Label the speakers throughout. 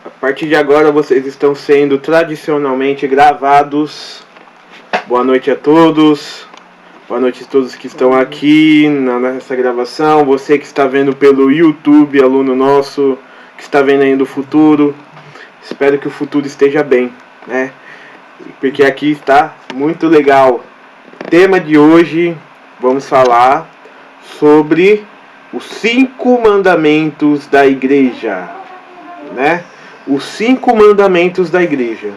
Speaker 1: A partir de agora vocês estão sendo tradicionalmente gravados. Boa noite a todos. Boa noite a todos que estão aqui nessa gravação. Você que está vendo pelo YouTube, aluno nosso, que está vendo aí no futuro. Espero que o futuro esteja bem, né? Porque aqui está muito legal. Tema de hoje, vamos falar sobre os 5 mandamentos da igreja, né? Os 5 mandamentos da igreja.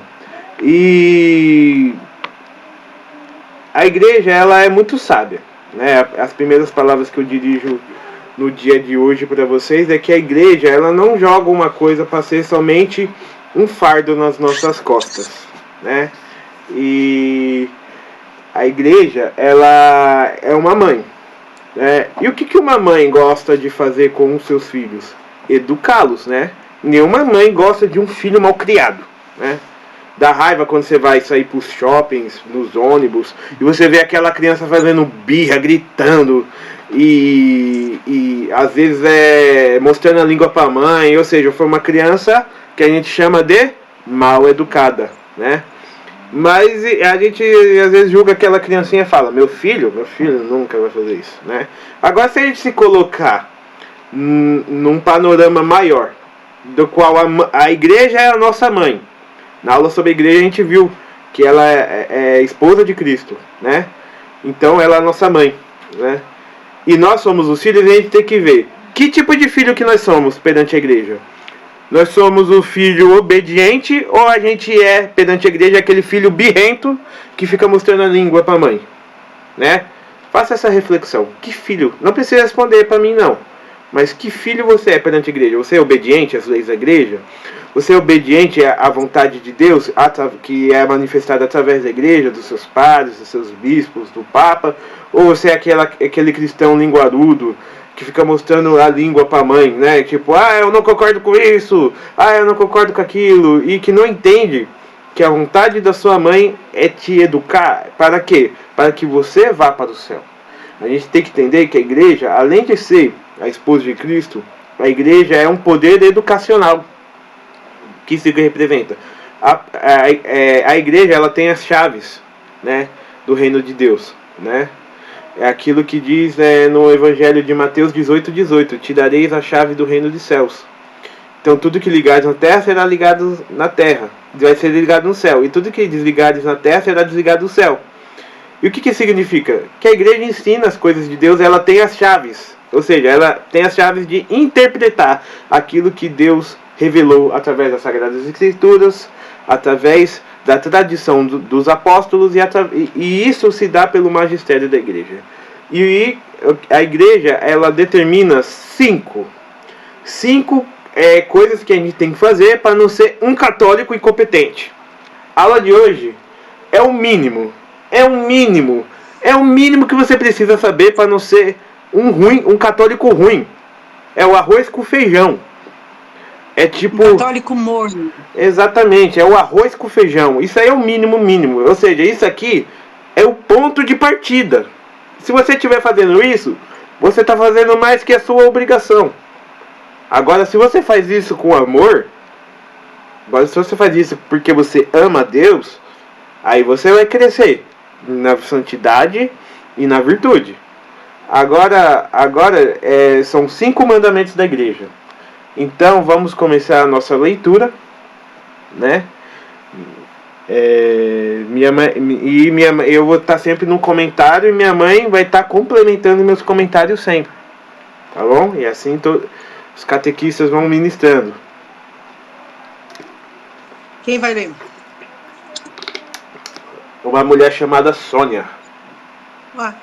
Speaker 1: E a igreja, ela é muito sábia, né? As primeiras palavras que eu dirijo no dia de hoje para vocês é que a igreja, ela não joga uma coisa para ser somente um fardo nas nossas costas, né? E a igreja, ela é uma mãe, né? E o que uma mãe gosta de fazer com os seus filhos? Educá-los, né? Nenhuma mãe gosta de um filho mal criado, né? Dá raiva quando você vai sair pros shoppings, nos ônibus, e você vê aquela criança fazendo birra, gritando, e às vezes mostrando a língua pra mãe, ou seja, foi uma criança que a gente chama de mal educada, né? Mas a gente às vezes julga aquela criancinha e fala, meu filho nunca vai fazer isso, né? Agora, se a gente se colocar num panorama maior, do qual a igreja é a nossa mãe. Na aula sobre a igreja a gente viu que ela é esposa de Cristo, né? Então ela é a nossa mãe, né? E nós somos os filhos, e a gente tem que ver que tipo de filho que nós somos perante a igreja. Nós somos o filho obediente, ou a gente é, perante a igreja, aquele filho birrento que fica mostrando a língua para a mãe, né? Faça essa reflexão. Que filho? Não precisa responder para mim, não. Mas que filho você é perante a igreja? Você é obediente às leis da igreja? Você é obediente à vontade de Deus, que é manifestada através da igreja, dos seus padres, dos seus bispos, do Papa? Ou você é aquele cristão linguarudo que fica mostrando a língua para a mãe, né? Tipo, eu não concordo com isso, eu não concordo com aquilo, e que não entende que a vontade da sua mãe é te educar. Para quê? Para que você vá para o céu. A gente tem que entender que a igreja, além de ser a esposa de Cristo, a igreja é um poder educacional. Que isso representa? A igreja, ela tem as chaves, né, do reino de Deus, né? É aquilo que diz no Evangelho de Mateus 18:18, te dareis a chave do reino dos céus. Então tudo que ligares na terra será ligado na terra, vai ser ligado no céu. E tudo que desligares na terra será desligado no céu. E o que significa? Que a igreja ensina as coisas de Deus, ela tem as chaves. Ou seja, ela tem as chaves de interpretar aquilo que Deus revelou através das Sagradas Escrituras, através da tradição dos apóstolos, e isso se dá pelo magistério da igreja. E a igreja, ela determina 5 coisas que a gente tem que fazer para não ser um católico incompetente. A aula de hoje é o mínimo. É o mínimo que você precisa saber para não ser um católico ruim. É o arroz com feijão. É tipo...
Speaker 2: Um católico morno.
Speaker 1: Exatamente, é o arroz com feijão. Isso aí é o mínimo. Ou seja, isso aqui é o ponto de partida. Se você estiver fazendo isso, você está fazendo mais que a sua obrigação. Agora, se você faz isso com amor, se você faz isso porque você ama a Deus, aí você vai crescer na santidade e na virtude. Agora são 5 mandamentos da igreja. Então vamos começar a nossa leitura, né? Eu vou estar sempre no comentário e minha mãe vai estar complementando meus comentários sempre, tá bom? E assim os catequistas vão ministrando.
Speaker 2: Quem vai ler?
Speaker 1: Uma mulher chamada Sônia.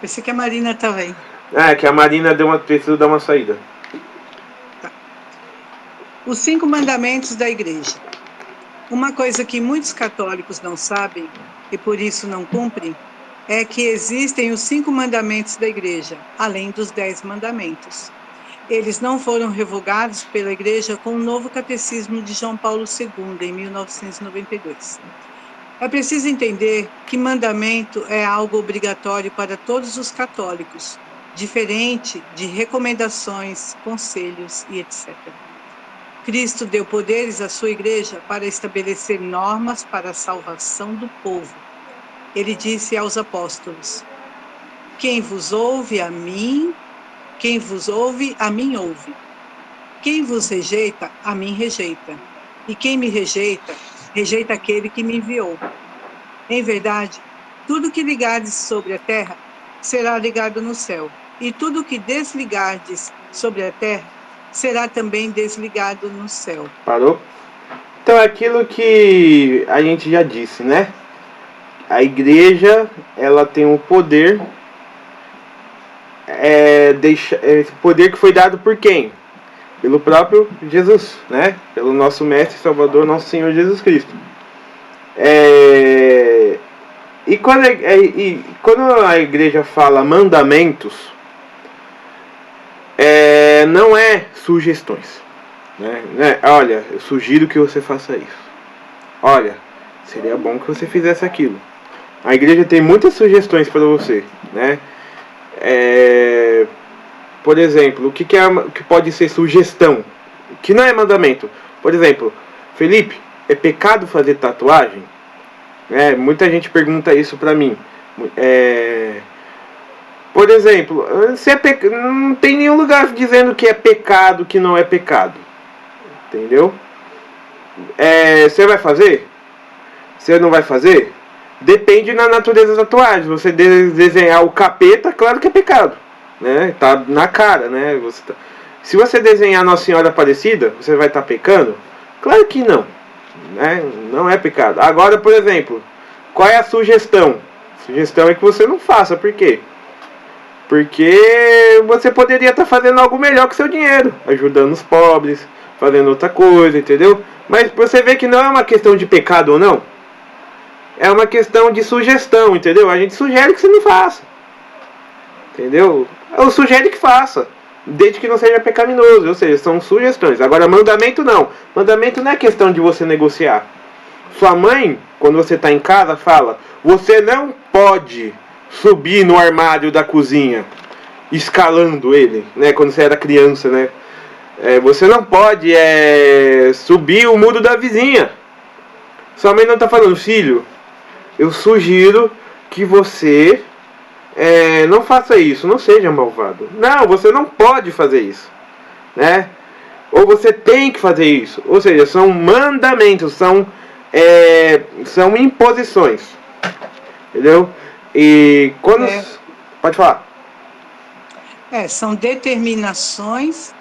Speaker 2: Pensei que a Marina também.
Speaker 1: Que a Marina precisa dar uma saída.
Speaker 2: Tá. Os 5 mandamentos da igreja. Uma coisa que muitos católicos não sabem, e por isso não cumprem, é que existem os 5 mandamentos da igreja, além dos 10 mandamentos. Eles não foram revogados pela igreja com o novo catecismo de João Paulo II, em 1992. É preciso entender que mandamento é algo obrigatório para todos os católicos, diferente de recomendações, conselhos e etc. Cristo deu poderes à sua igreja para estabelecer normas para a salvação do povo. Ele disse aos apóstolos: quem vos ouve, a mim ouve. Quem vos rejeita, a mim rejeita. E quem me rejeita, rejeita aquele que me enviou. Em verdade, tudo que ligardes sobre a terra será ligado no céu, e tudo que desligardes sobre a terra será também desligado no céu.
Speaker 1: Parou? Então é aquilo que a gente já disse, né? A igreja, ela tem um poder, esse poder que foi dado por quem? Pelo próprio Jesus, né? Pelo nosso Mestre e Salvador, nosso Senhor Jesus Cristo. E quando a igreja fala mandamentos, não é sugestões, né? Olha, eu sugiro que você faça isso. Olha, seria bom que você fizesse aquilo. A igreja tem muitas sugestões para você, né? Por exemplo, o que pode ser sugestão? Que não é mandamento. Por exemplo, Felipe, é pecado fazer tatuagem? Muita gente pergunta isso pra mim. Por exemplo, não tem nenhum lugar dizendo que é pecado, que não é pecado. Entendeu? Você vai fazer? Você não vai fazer? Depende da natureza da tatuagem. Você desenhar o capeta, claro que é pecado, né? Tá na cara, né? Se você desenhar Nossa Senhora Aparecida, você vai estar pecando? Claro que não, né? Não é pecado. Agora, por exemplo, qual é a sugestão? A sugestão é que você não faça. Por quê? Porque você poderia estar fazendo algo melhor com seu dinheiro, ajudando os pobres, fazendo outra coisa, entendeu? Mas você vê que não é uma questão de pecado ou não. É uma questão de sugestão, entendeu? A gente sugere que você não faça. Entendeu? Eu sugere que faça, desde que não seja pecaminoso. Ou seja, são sugestões. Agora, mandamento não. Mandamento não é questão de você negociar. Sua mãe, quando você está em casa, fala: você não pode subir no armário da cozinha, escalando ele, né? Quando você era criança, né? Você não pode subir o muro da vizinha. Sua mãe não está falando: filho, eu sugiro que você não faça isso, não seja malvado. Não, você não pode fazer isso, né? Ou você tem que fazer isso. Ou seja, são mandamentos, são imposições, entendeu? E quando pode falar.
Speaker 2: São determinações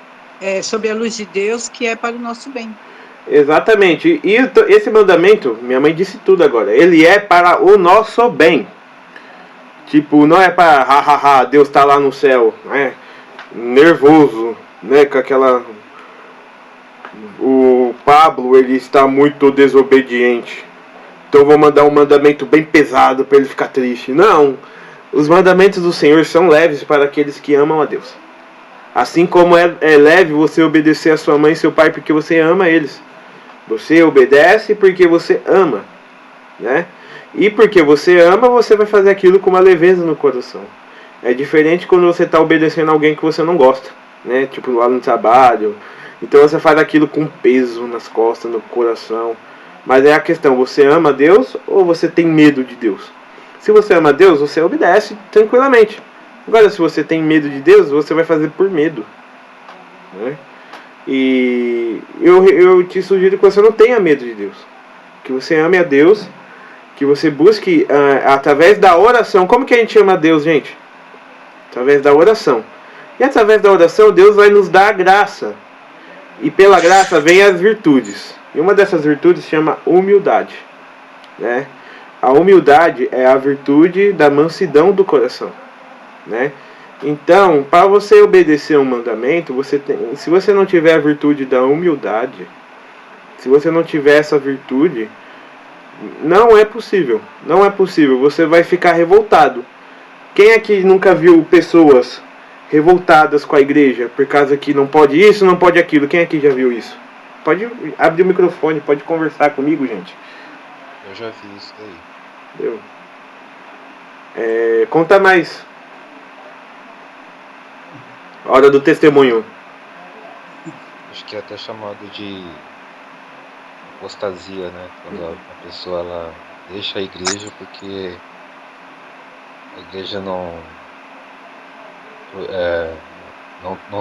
Speaker 2: sob a luz de Deus, que é para o nosso bem.
Speaker 1: Exatamente. E esse mandamento, minha mãe disse tudo agora, ele é para o nosso bem. Tipo, não é para Deus está lá no céu, né? Nervoso, né? Com aquela... O Pablo, ele está muito desobediente, então vou mandar um mandamento bem pesado para ele ficar triste. Não. Os mandamentos do Senhor são leves para aqueles que amam a Deus. Assim como é leve você obedecer a sua mãe e seu pai porque você ama eles. Você obedece porque você ama, né? E porque você ama, você vai fazer aquilo com uma leveza no coração. É diferente quando você está obedecendo alguém que você não gosta, né? Tipo lá no trabalho. Então você faz aquilo com peso nas costas, no coração. Mas é a questão, você ama Deus ou você tem medo de Deus? Se você ama Deus, você obedece tranquilamente. Agora, se você tem medo de Deus, você vai fazer por medo, né? E eu te sugiro que você não tenha medo de Deus. Que você ame a Deus, que você busque através da oração. Como que a gente ama a Deus, gente? Através da oração. E através da oração, Deus vai nos dar a graça. E pela graça vem as virtudes. E uma dessas virtudes se chama humildade, né? A humildade é a virtude da mansidão do coração, né? Então, para você obedecer um mandamento, se você não tiver a virtude da humildade, se você não tiver essa virtude, não é possível. Não é possível. Você vai ficar revoltado. Quem aqui nunca viu pessoas revoltadas com a igreja por causa que não pode isso, não pode aquilo? Quem aqui já viu isso? Pode abrir o microfone, pode conversar comigo, gente.
Speaker 3: Eu já vi isso daí.
Speaker 1: Entendeu? Conta mais. Hora do testemunho.
Speaker 3: acho que é até chamado de apostasia, né? Quando a pessoa ela deixa a igreja porque a igreja não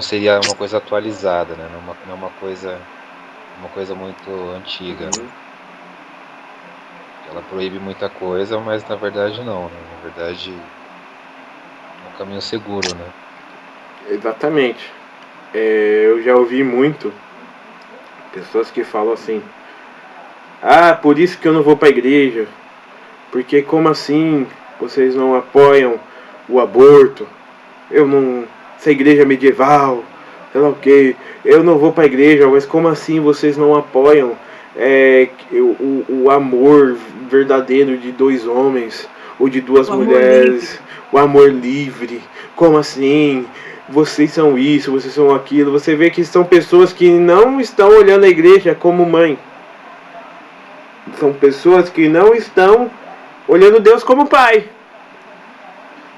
Speaker 3: seria uma coisa atualizada, né? Não é uma coisa muito antiga, né? Ela proíbe muita coisa, mas na verdade não, né? Na verdade é um caminho seguro, né?
Speaker 1: Exatamente. Eu já ouvi muito pessoas que falam assim: ah, por isso que eu não vou para a igreja, porque como assim vocês não apoiam o aborto? Eu não. Essa igreja medieval, sei lá o que, eu não vou para a igreja, mas como assim vocês não apoiam o amor verdadeiro de dois homens ou de duas mulheres, o amor livre? Como assim? Vocês são isso, vocês são aquilo. Você vê que são pessoas que não estão olhando a igreja como mãe. São pessoas que não estão olhando Deus como pai.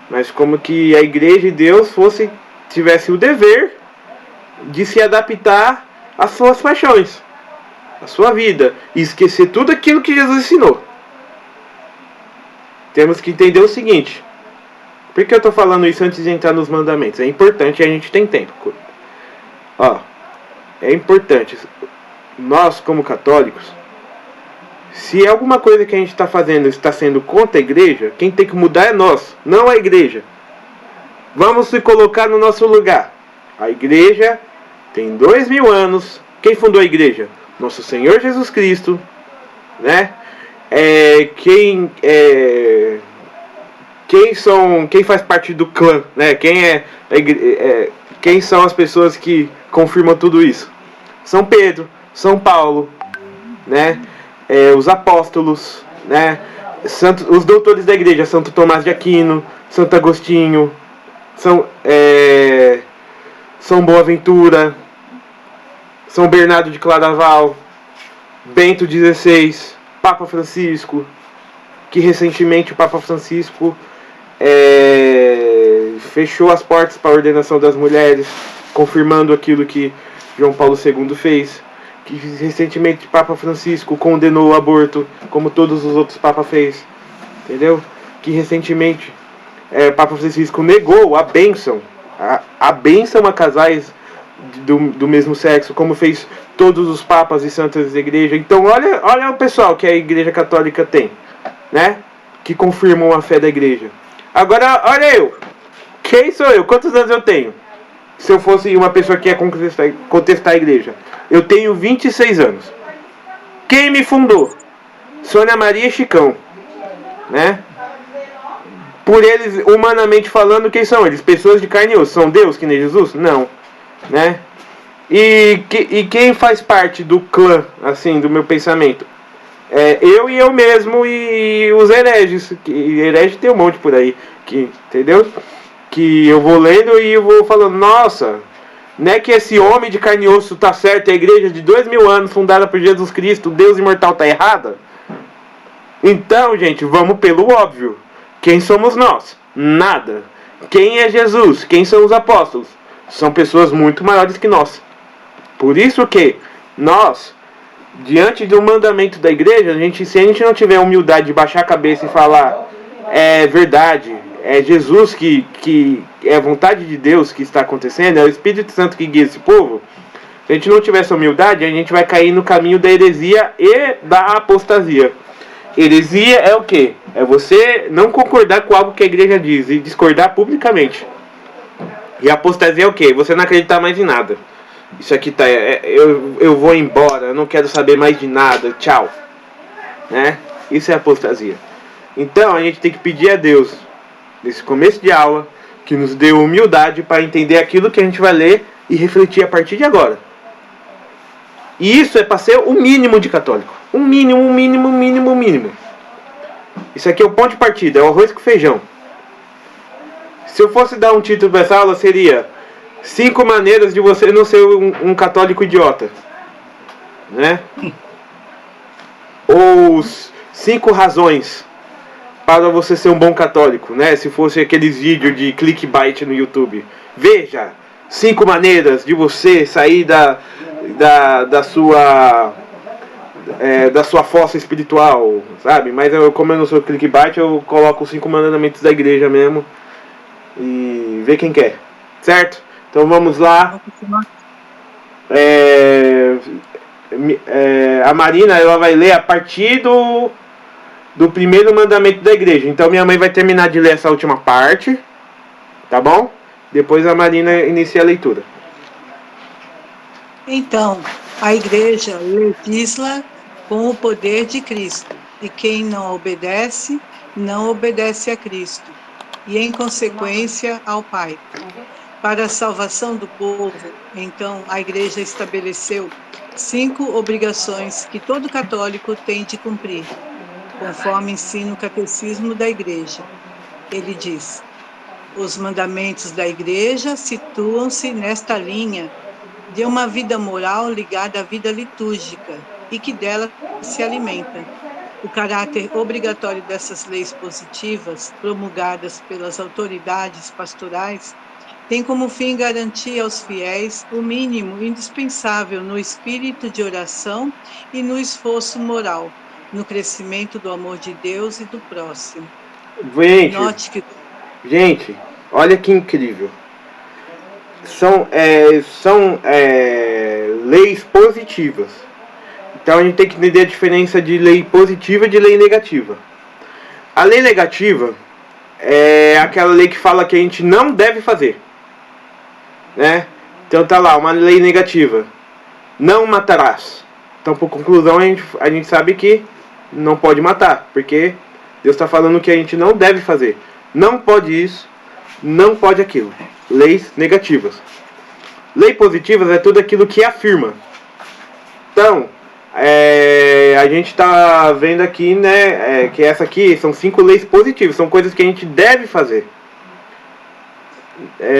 Speaker 1: Mas como que a igreja e Deus tivesse o dever de se adaptar às suas paixões, à sua vida, e esquecer tudo aquilo que Jesus ensinou. Temos que entender o seguinte: por que eu estou falando isso antes de entrar nos mandamentos? É importante e a gente tem tempo. É importante. Nós, como católicos, se alguma coisa que a gente está fazendo está sendo contra a igreja, quem tem que mudar é nós, não a igreja. Vamos se colocar no nosso lugar. A igreja tem 2000 anos. Quem fundou a igreja? Nosso Senhor Jesus Cristo, né? Quem faz parte do clã, né? Quem são as pessoas que confirmam tudo isso? São Pedro, São Paulo, né? Os apóstolos, né? Os doutores da igreja, Santo Tomás de Aquino, Santo Agostinho, São Boaventura, São Bernardo de Claraval, Bento XVI, Papa Francisco, que recentemente o Papa Francisco fechou as portas para a ordenação das mulheres, confirmando aquilo que João Paulo II fez. Que recentemente o Papa Francisco condenou o aborto, como todos os outros papas fez, entendeu? Que recentemente o Papa Francisco negou a bênção a casais do mesmo sexo, como fez todos os papas e santas da igreja. Então olha o pessoal que a igreja católica tem, né? Que confirmam a fé da igreja. Agora olha eu, quem sou eu? Quantos anos eu tenho? Se eu fosse uma pessoa que ia contestar a igreja. Eu tenho 26 anos. Quem me fundou? Sônia Maria e Chicão, né? Por eles, humanamente falando, quem são eles? Pessoas de carne e osso. São Deus, que nem Jesus? Não, né? E quem faz parte do clã, assim, do meu pensamento? Eu e eu mesmo e os hereges. Herege tem um monte por aí, entendeu? Que eu vou lendo e eu vou falando, nossa, não é que esse homem de carne e osso tá certo, a igreja de 2000 anos, fundada por Jesus Cristo, Deus imortal, tá errada? Então, gente, vamos pelo óbvio. Quem somos nós? Nada. Quem é Jesus? Quem são os apóstolos? São pessoas muito maiores que nós. Por isso que nós, diante do mandamento da igreja, se a gente não tiver a humildade de baixar a cabeça e falar, é verdade, é Jesus que é a vontade de Deus que está acontecendo, é o Espírito Santo que guia esse povo. Se a gente não tiver essa humildade, a gente vai cair no caminho da heresia e da apostasia. Heresia é o quê? É você não concordar com algo que a igreja diz e discordar publicamente. E apostasia é o quê? Você não acreditar mais em nada. Isso aqui tá... eu vou embora, eu não quero saber mais de nada, tchau. Né? Isso é apostasia. Então a gente tem que pedir a Deus, nesse começo de aula, que nos dê humildade para entender aquilo que a gente vai ler e refletir a partir de agora. E isso é para ser o mínimo de católico. O mínimo. Isso aqui é o ponto de partida, é o arroz com feijão. Se eu fosse dar um título para essa aula, seria 5 maneiras de você não ser um católico idiota. Né? Ou 5 razões para você ser um bom católico, né? Se fosse aqueles vídeos de clickbait no YouTube. Veja 5 maneiras de você sair da sua fossa espiritual, sabe? Mas como eu não sou clickbait, eu coloco os 5 mandamentos da igreja mesmo e vê quem quer, certo? Então vamos lá. A Marina, ela vai ler a partir do primeiro mandamento da igreja. Então minha mãe vai terminar de ler essa última parte, tá bom? Depois a Marina inicia a leitura.
Speaker 2: Então, a igreja legisla com o poder de Cristo, e quem não obedece a Cristo, e em consequência ao Pai. Para a salvação do povo, então, a igreja estabeleceu 5 obrigações que todo católico tem de cumprir, conforme ensina o catecismo da igreja. Ele diz: os mandamentos da igreja situam-se nesta linha de uma vida moral ligada à vida litúrgica e que dela se alimenta. O caráter obrigatório dessas leis positivas, promulgadas pelas autoridades pastorais, tem como fim garantir aos fiéis o mínimo indispensável no espírito de oração e no esforço moral, no crescimento do amor de Deus e do próximo.
Speaker 1: Gente, olha que incrível. São leis positivas. Então a gente tem que entender a diferença de lei positiva e de lei negativa. A lei negativa é aquela lei que fala que a gente não deve fazer, né? Então tá lá, uma lei negativa: não matarás. Então, por conclusão, a gente sabe que não pode matar, porque Deus está falando que a gente não deve fazer. Não pode isso, não pode aquilo. Leis negativas. Leis positivas é tudo aquilo que afirma. Então, a gente está vendo aqui, né, que essa aqui são 5 leis positivas, são coisas que a gente deve fazer,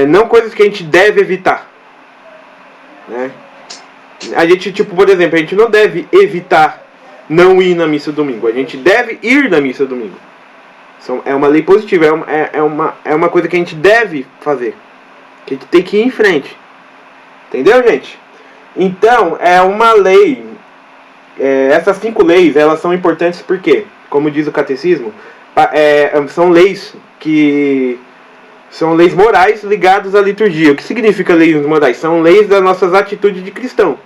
Speaker 1: não coisas que a gente deve evitar, né? A gente, tipo, por exemplo, a gente não deve evitar não ir na missa domingo, a gente deve ir na missa domingo. É uma lei positiva, é uma coisa que a gente deve fazer, que a gente tem que ir em frente, entendeu, gente? Então, é uma lei. Essas 5 leis, elas são importantes porque, como diz o catecismo, são leis morais ligadas à liturgia. O que significa leis morais? São leis das nossas atitudes de cristão.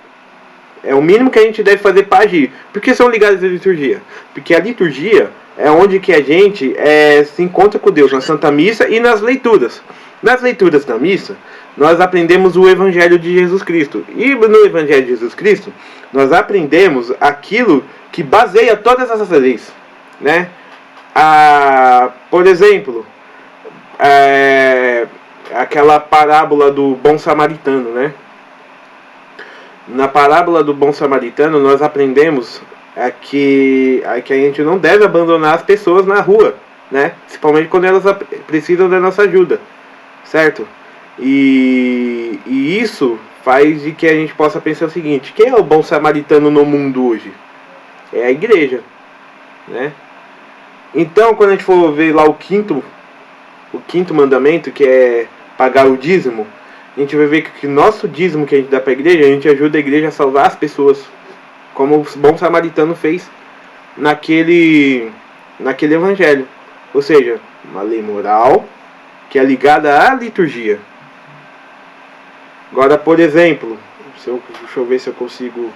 Speaker 1: É o mínimo que a gente deve fazer para agir. Por que são ligadas à liturgia? Porque a liturgia é onde que a gente se encontra com Deus, na Santa Missa e nas leituras. Nas leituras da missa, nós aprendemos o Evangelho de Jesus Cristo. E no Evangelho de Jesus Cristo, nós aprendemos aquilo que baseia todas essas leis, né? Por exemplo, aquela parábola do bom samaritano, né? Na parábola do bom samaritano, nós aprendemos que a gente não deve abandonar as pessoas na rua, né? Principalmente quando elas precisam da nossa ajuda, certo? E isso faz de que a gente possa pensar o seguinte: quem é o bom samaritano no mundo hoje? É a igreja, né? Então, quando a gente for ver lá o quinto mandamento, que é pagar o dízimo, a gente vai ver que o nosso dízimo que a gente dá para a igreja, a gente ajuda a igreja a salvar as pessoas, como o bom samaritano fez naquele evangelho. Ou seja, uma lei moral que é ligada à liturgia. Agora, por exemplo, deixa eu ver se eu consigo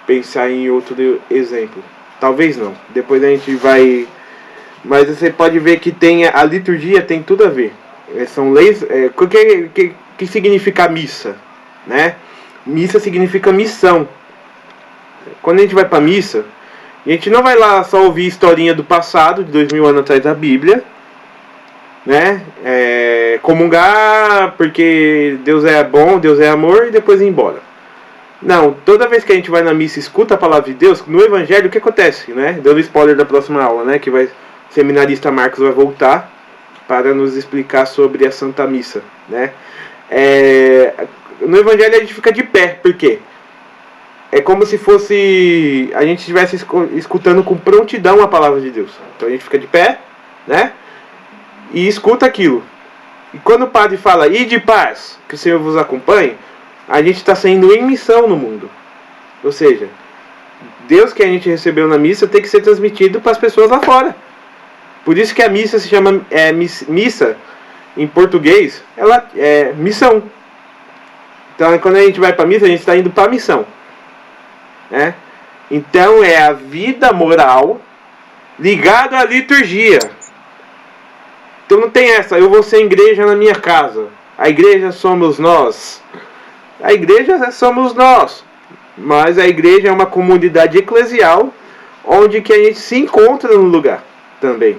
Speaker 1: pensar em outro exemplo. Talvez não. Depois a gente vai... Mas você pode ver que a liturgia tem tudo a ver. São leis... O que significa missa? Né? Missa significa missão. Quando a gente vai para missa, a gente não vai lá só ouvir historinha do passado, de 2000 anos atrás da Bíblia, né? Comungar porque Deus é bom, Deus é amor, e depois ir embora. Não, toda vez que a gente vai na missa e escuta a palavra de Deus, no Evangelho o que acontece, né? Dando spoiler da próxima aula, né? Que o seminarista Marcos vai voltar para nos explicar sobre a Santa Missa, né? No Evangelho a gente fica de pé, por quê? É como se fosse a gente estivesse escutando com prontidão a palavra de Deus. Então a gente fica de pé, né? E escuta aquilo. E quando o padre fala, e de paz, que o Senhor vos acompanhe, a gente está saindo em missão no mundo. Ou seja, Deus que a gente recebeu na missa tem que ser transmitido para as pessoas lá fora. Por isso que a missa se chama missa, em português, ela é missão. Então, quando a gente vai para a missa, a gente está indo para a missão. Né? Então, é a vida moral ligada à liturgia. Então, não tem essa, eu vou ser igreja na minha casa. A igreja somos nós. A igreja somos nós. Mas a igreja é uma comunidade eclesial onde que a gente se encontra no lugar também.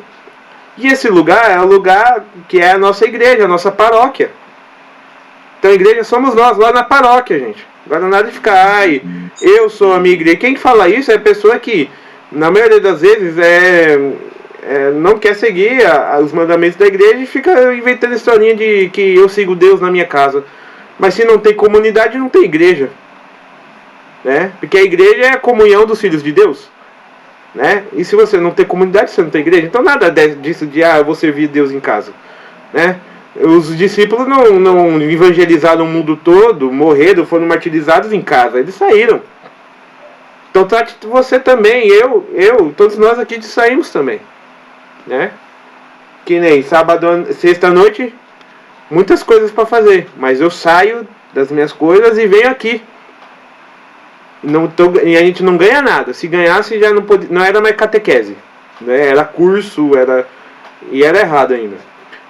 Speaker 1: E esse lugar é o lugar que é a nossa igreja, a nossa paróquia. Então a igreja somos nós, lá na paróquia, gente. Agora nada de ficar, eu sou a minha igreja. Quem fala isso é a pessoa que, na maioria das vezes, não quer seguir os mandamentos da igreja e fica inventando historinha de que eu sigo Deus na minha casa. Mas se não tem comunidade, não tem igreja. Né? Porque a igreja é a comunhão dos filhos de Deus. Né? E se você não tem comunidade, você não tem igreja. Então nada disso de eu vou servir Deus em casa. Né? Os discípulos não evangelizaram o mundo todo, morreram, foram martirizados em casa. Eles saíram. Então trate você também, eu, todos nós aqui saímos também. Né? Que nem sábado, sexta-noite, muitas coisas para fazer. Mas eu saio das minhas coisas e venho aqui. E a gente não ganha nada. Se ganhasse já não era mais catequese, né? Era curso, e era errado ainda.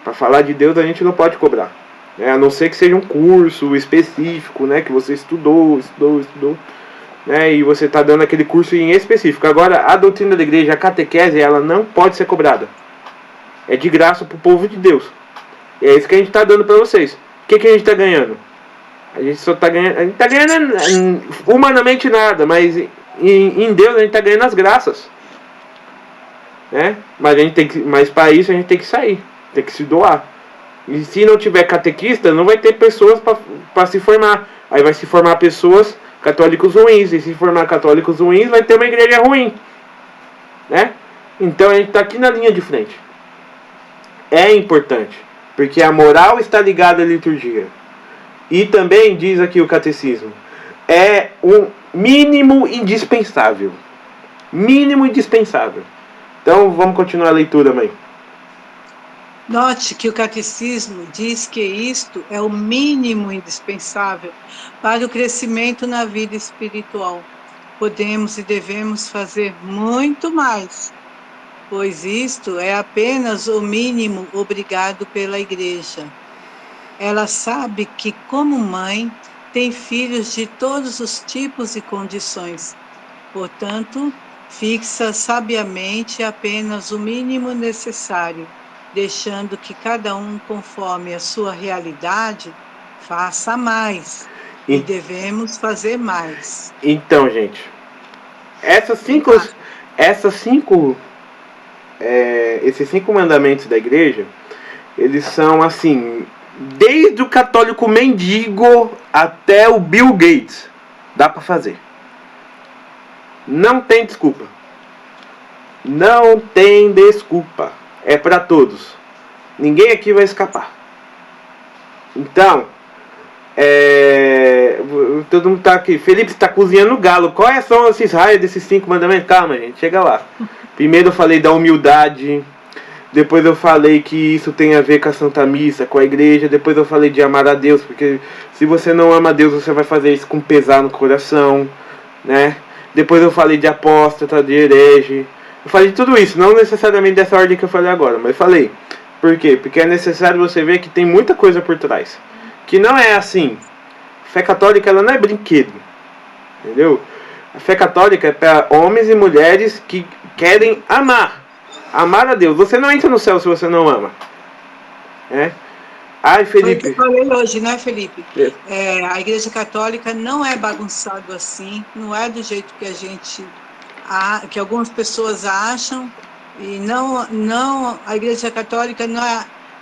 Speaker 1: Para falar de Deus a gente não pode cobrar, né? A não ser que seja um curso específico, né? Que você estudou, né? E você está dando aquele curso em específico. Agora a doutrina da igreja, a catequese, ela não pode ser cobrada. É de graça para o povo de Deus. E é isso que a gente está dando para vocês. O que a gente está ganhando? A gente só está ganhando. A gente está ganhando humanamente nada, mas em Deus a gente está ganhando as graças. Né? Mas para isso a gente tem que sair, tem que se doar. E se não tiver catequista, não vai ter pessoas para se formar. Aí vai se formar pessoas católicos ruins. E se formar católicos ruins, vai ter uma igreja ruim. Né? Então a gente está aqui na linha de frente. É importante, porque a moral está ligada à liturgia. E também, diz aqui o catecismo, é um mínimo indispensável. Mínimo indispensável. Então, vamos continuar a leitura, mãe.
Speaker 2: Note que o catecismo diz que isto é o mínimo indispensável para o crescimento na vida espiritual. Podemos e devemos fazer muito mais, pois isto é apenas o mínimo obrigado pela Igreja. Ela sabe que, como mãe, tem filhos de todos os tipos e condições. Portanto, fixa sabiamente apenas o mínimo necessário, deixando que cada um, conforme a sua realidade, faça mais. E devemos fazer mais.
Speaker 1: Então, gente, esses 5 mandamentos da igreja, eles são assim... Desde o católico mendigo até o Bill Gates. Dá para fazer. Não tem desculpa. Não tem desculpa. É para todos. Ninguém aqui vai escapar. Então, todo mundo tá aqui. Felipe está cozinhando galo. Quais são esses raios desses 5 mandamentos? Calma, gente. Chega lá. Primeiro eu falei da humildade. Depois eu falei que isso tem a ver com a Santa Missa, com a igreja. Depois eu falei de amar a Deus, porque se você não ama a Deus, você vai fazer isso com pesar no coração, né? Depois eu falei de apóstata, de herege. Eu falei de tudo isso, não necessariamente dessa ordem que eu falei agora, mas falei. Por quê? Porque é necessário você ver que tem muita coisa por trás. Que não é assim. A fé católica, ela não é brinquedo. Entendeu? A fé católica é para homens e mulheres que querem amar. Amar a Deus. Você não entra no céu se você não ama. Ai, Felipe.
Speaker 2: Foi o que eu falei hoje, né, Felipe? A Igreja Católica não é bagunçado assim, não é do jeito que algumas pessoas acham, e não a Igreja Católica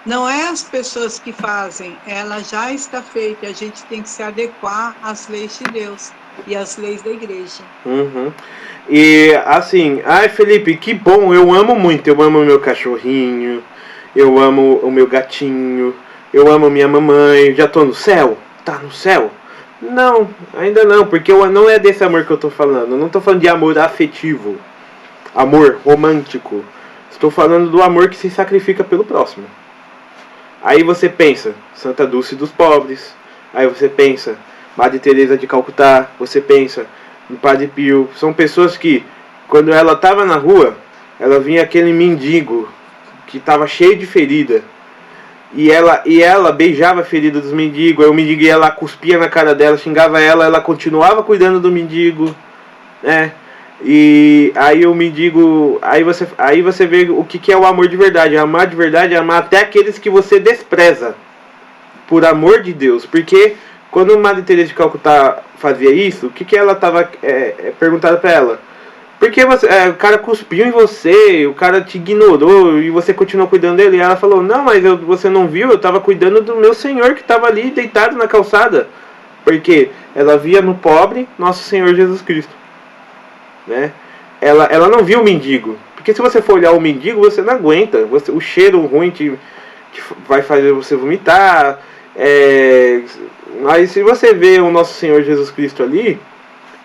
Speaker 2: não é as pessoas que fazem, ela já está feita, a gente tem que se adequar às leis de Deus e às leis da igreja.
Speaker 1: Uhum. E assim, ai, Felipe, que bom, eu amo muito, eu amo o meu cachorrinho, eu amo o meu gatinho, eu amo minha mamãe, já tô no céu? Tá no céu? Não, ainda não, porque não é desse amor que eu tô falando. Eu não tô falando de amor afetivo, amor romântico. Estou falando do amor que se sacrifica pelo próximo. Aí você pensa, Santa Dulce dos Pobres. Aí você pensa, Madre Teresa de Calcutá. Você pensa no Padre Pio. São pessoas que, quando ela estava na rua, ela vinha aquele mendigo que estava cheio de ferida. E ela beijava a ferida dos mendigos. Aí o mendigo ia lá, cuspia na cara dela, xingava ela continuava cuidando do mendigo, né? E aí o mendigo, aí você vê o que é o amor de verdade. Amar de verdade é amar até aqueles que você despreza, por amor de Deus. Porque quando Madre Teresa de Calcutá fazia isso, o que ela estava perguntando para ela? Porque o cara cuspiu em você, o cara te ignorou e você continuou cuidando dele. E ela falou, não, mas você não viu, eu estava cuidando do meu Senhor que estava ali deitado na calçada. Porque ela via no pobre Nosso Senhor Jesus Cristo, né? Ela não viu o mendigo. Porque se você for olhar o mendigo, você não aguenta. O cheiro ruim que vai fazer você vomitar. Mas se você vê o Nosso Senhor Jesus Cristo ali,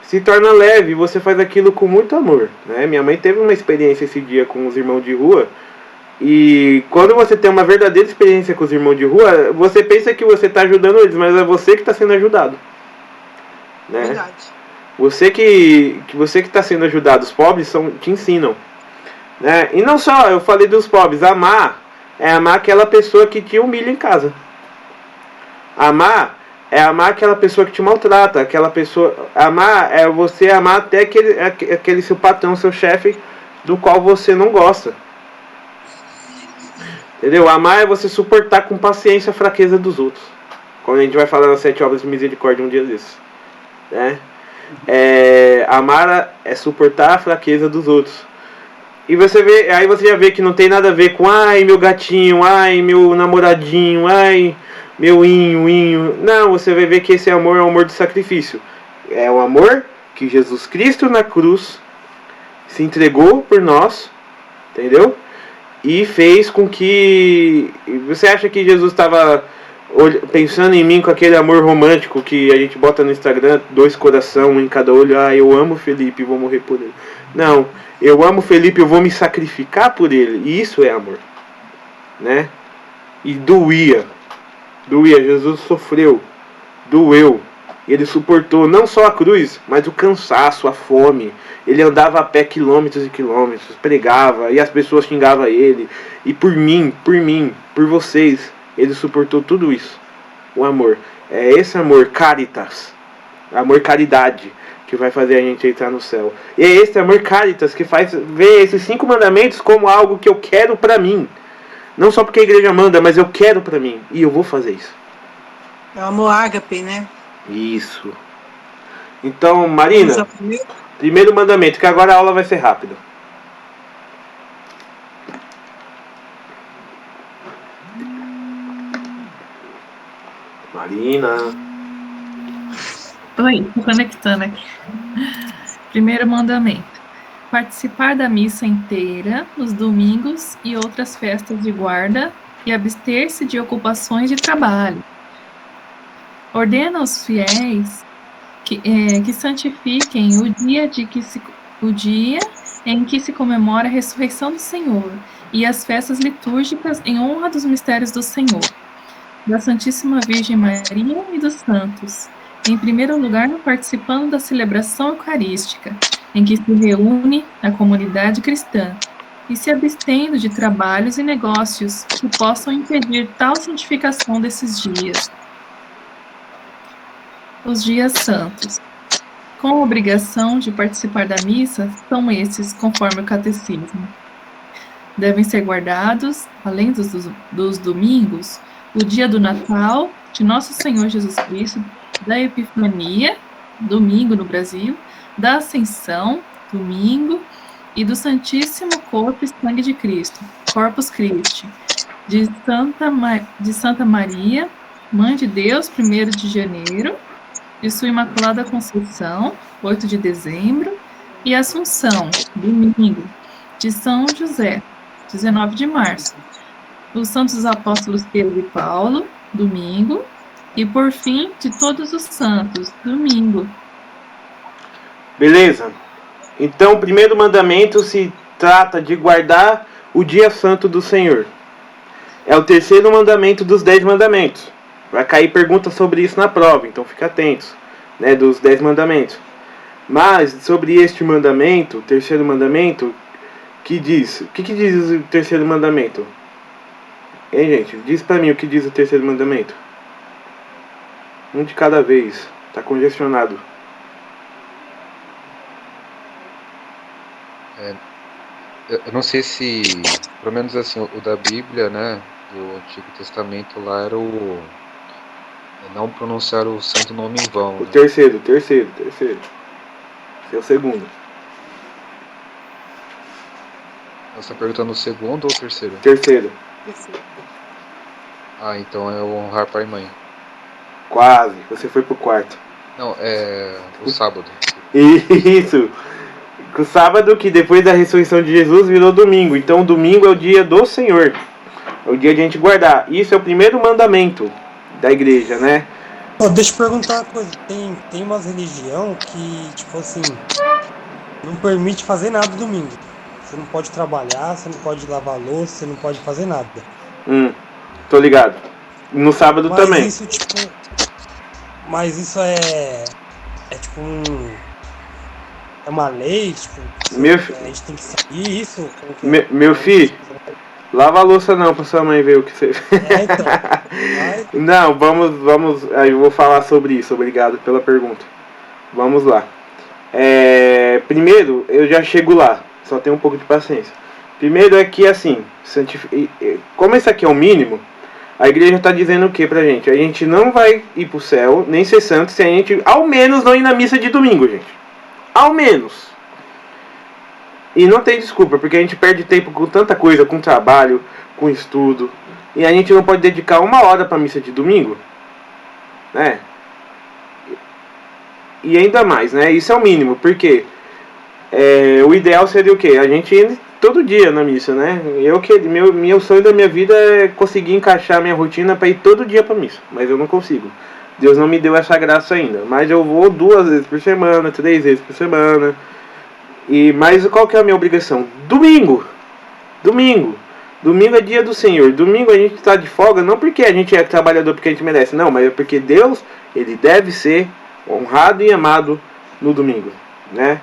Speaker 1: se torna leve, você faz aquilo com muito amor, né? Minha mãe teve uma experiência esse dia com os irmãos de rua. E quando você tem uma verdadeira experiência com os irmãos de rua, você pensa que você está ajudando eles, mas é você que está sendo ajudado, né?
Speaker 2: Verdade.
Speaker 1: Você que está sendo ajudado, os pobres te ensinam, né? E não só, eu falei dos pobres, amar é amar aquela pessoa que te humilha em casa. Amar é amar aquela pessoa que te maltrata, aquela pessoa. Amar é você amar até aquele seu patrão, seu chefe, do qual você não gosta. Entendeu? Amar é você suportar com paciência a fraqueza dos outros. Quando a gente vai falar nas 7 obras de misericórdia um dia desses, né? Amar é suportar a fraqueza dos outros. E você vê, aí você já vê que não tem nada a ver com ai meu gatinho, ai meu namoradinho, ai meu inho. Não, você vai ver que esse amor é um amor de sacrifício. É o amor que Jesus Cristo na cruz se entregou por nós, entendeu? E fez com que... Você acha que Jesus estava pensando em mim com aquele amor romântico que a gente bota no Instagram, 2 coração, um em cada olho, eu amo o Felipe e vou morrer por ele. Não, eu amo o Felipe, eu vou me sacrificar por ele. E isso é amor, né? E doía, Jesus sofreu, doeu. Ele suportou não só a cruz, mas o cansaço, a fome. Ele andava a pé quilômetros e quilômetros, pregava, e as pessoas xingavam ele. E por mim, por vocês, ele suportou tudo isso. O amor. É esse amor, caritas. Amor caridade, que vai fazer a gente entrar no céu. E é esse amor caritas que faz ver esses 5 mandamentos como algo que eu quero pra mim. Não só porque a igreja manda, mas eu quero pra mim. E eu vou fazer isso.
Speaker 2: É o amor ágape, né?
Speaker 1: Isso. Então, Marina,
Speaker 2: Vamos ao primeiro?
Speaker 1: primeiro mandamento, que agora a aula vai ser rápida. Marina.
Speaker 4: Oi, tô conectando aqui. Primeiro mandamento. Participar da missa inteira nos domingos e outras festas de guarda e abster-se de ocupações de trabalho. Ordena aos fiéis que santifiquem o dia em que se comemora a ressurreição do Senhor e as festas litúrgicas em honra dos mistérios do Senhor, da Santíssima Virgem Maria e dos santos. Em primeiro lugar, participando da celebração eucarística, em que se reúne a comunidade cristã, e se abstendo de trabalhos e negócios que possam impedir tal santificação desses dias. Os dias santos. Com a obrigação de participar da missa, são esses, conforme o catecismo. Devem ser guardados, além dos domingos, o dia do Natal, de Nosso Senhor Jesus Cristo, da Epifania, domingo no Brasil, da Ascensão, domingo, e do Santíssimo Corpo e Sangue de Cristo, Corpus Christi, de Santa Maria, Mãe de Deus, 1º de janeiro, de Sua Imaculada Conceição, 8 de dezembro, e Assunção, domingo, de São José, 19 de março, dos Santos Apóstolos Pedro e Paulo, domingo, e por fim, de todos os santos, domingo.
Speaker 1: Beleza? Então, o primeiro mandamento se trata de guardar o dia santo do Senhor. É o terceiro mandamento dos 10 mandamentos. Vai cair pergunta sobre isso na prova, então fica atentos, né, dos 10 mandamentos. Mas, sobre este mandamento, o terceiro mandamento, que diz? O que diz o terceiro mandamento? Hein, gente? Diz pra mim o que diz o terceiro mandamento. Um de cada vez. Tá congestionado.
Speaker 3: Eu não sei se, pelo menos assim, o da Bíblia, né, do Antigo Testamento lá era o não pronunciar o santo nome em vão.
Speaker 1: O
Speaker 3: né?
Speaker 1: terceiro. Esse é o segundo.
Speaker 3: Você está perguntando o segundo ou o terceiro?
Speaker 1: Terceiro.
Speaker 3: Ah, então é o honrar pai e mãe.
Speaker 1: Quase. Você foi pro quarto.
Speaker 3: Não, é o sábado.
Speaker 1: Isso. O sábado, que depois da ressurreição de Jesus, virou domingo. Então, domingo é o dia do Senhor. É o dia de a gente guardar. Isso é o primeiro mandamento da igreja, né?
Speaker 5: Deixa eu perguntar uma coisa. Tem umas religião que, tipo assim, não permite fazer nada domingo. Você não pode trabalhar, você não pode lavar louça, você não pode fazer nada.
Speaker 1: Tô ligado. No sábado
Speaker 5: Mas
Speaker 1: também.
Speaker 5: isso, tipo... Mas isso é tipo é uma lei, tipo... A gente tem que seguir isso?
Speaker 1: Meu filho, lava a louça não, pra sua mãe ver o que você...
Speaker 5: Então.
Speaker 1: Não, vamos... Eu vou falar sobre isso, obrigado pela pergunta. Vamos lá. Primeiro, eu já chego lá. Só tenho um pouco de paciência. Primeiro é que, assim, como esse aqui é o mínimo, a igreja está dizendo o que pra gente? A gente não vai ir pro céu, nem ser santo, se a gente, ao menos, não ir na missa de domingo, gente. Ao menos. E não tem desculpa, porque a gente perde tempo com tanta coisa, com trabalho, com estudo, e a gente não pode dedicar 1 hora pra missa de domingo, né? E ainda mais, né? Isso é o mínimo, porque o ideal seria o quê? A gente ir todo dia na missa, né? Meu sonho da minha vida é conseguir encaixar minha rotina para ir todo dia para missa, mas eu não consigo. Deus não me deu essa graça ainda, mas eu vou 2 vezes por semana, 3 vezes por semana. Mas qual que é a minha obrigação? Domingo é dia do Senhor. Domingo a gente está de folga, não porque a gente é trabalhador, porque a gente merece, não, mas é porque Deus, ele deve ser honrado e amado no domingo, né?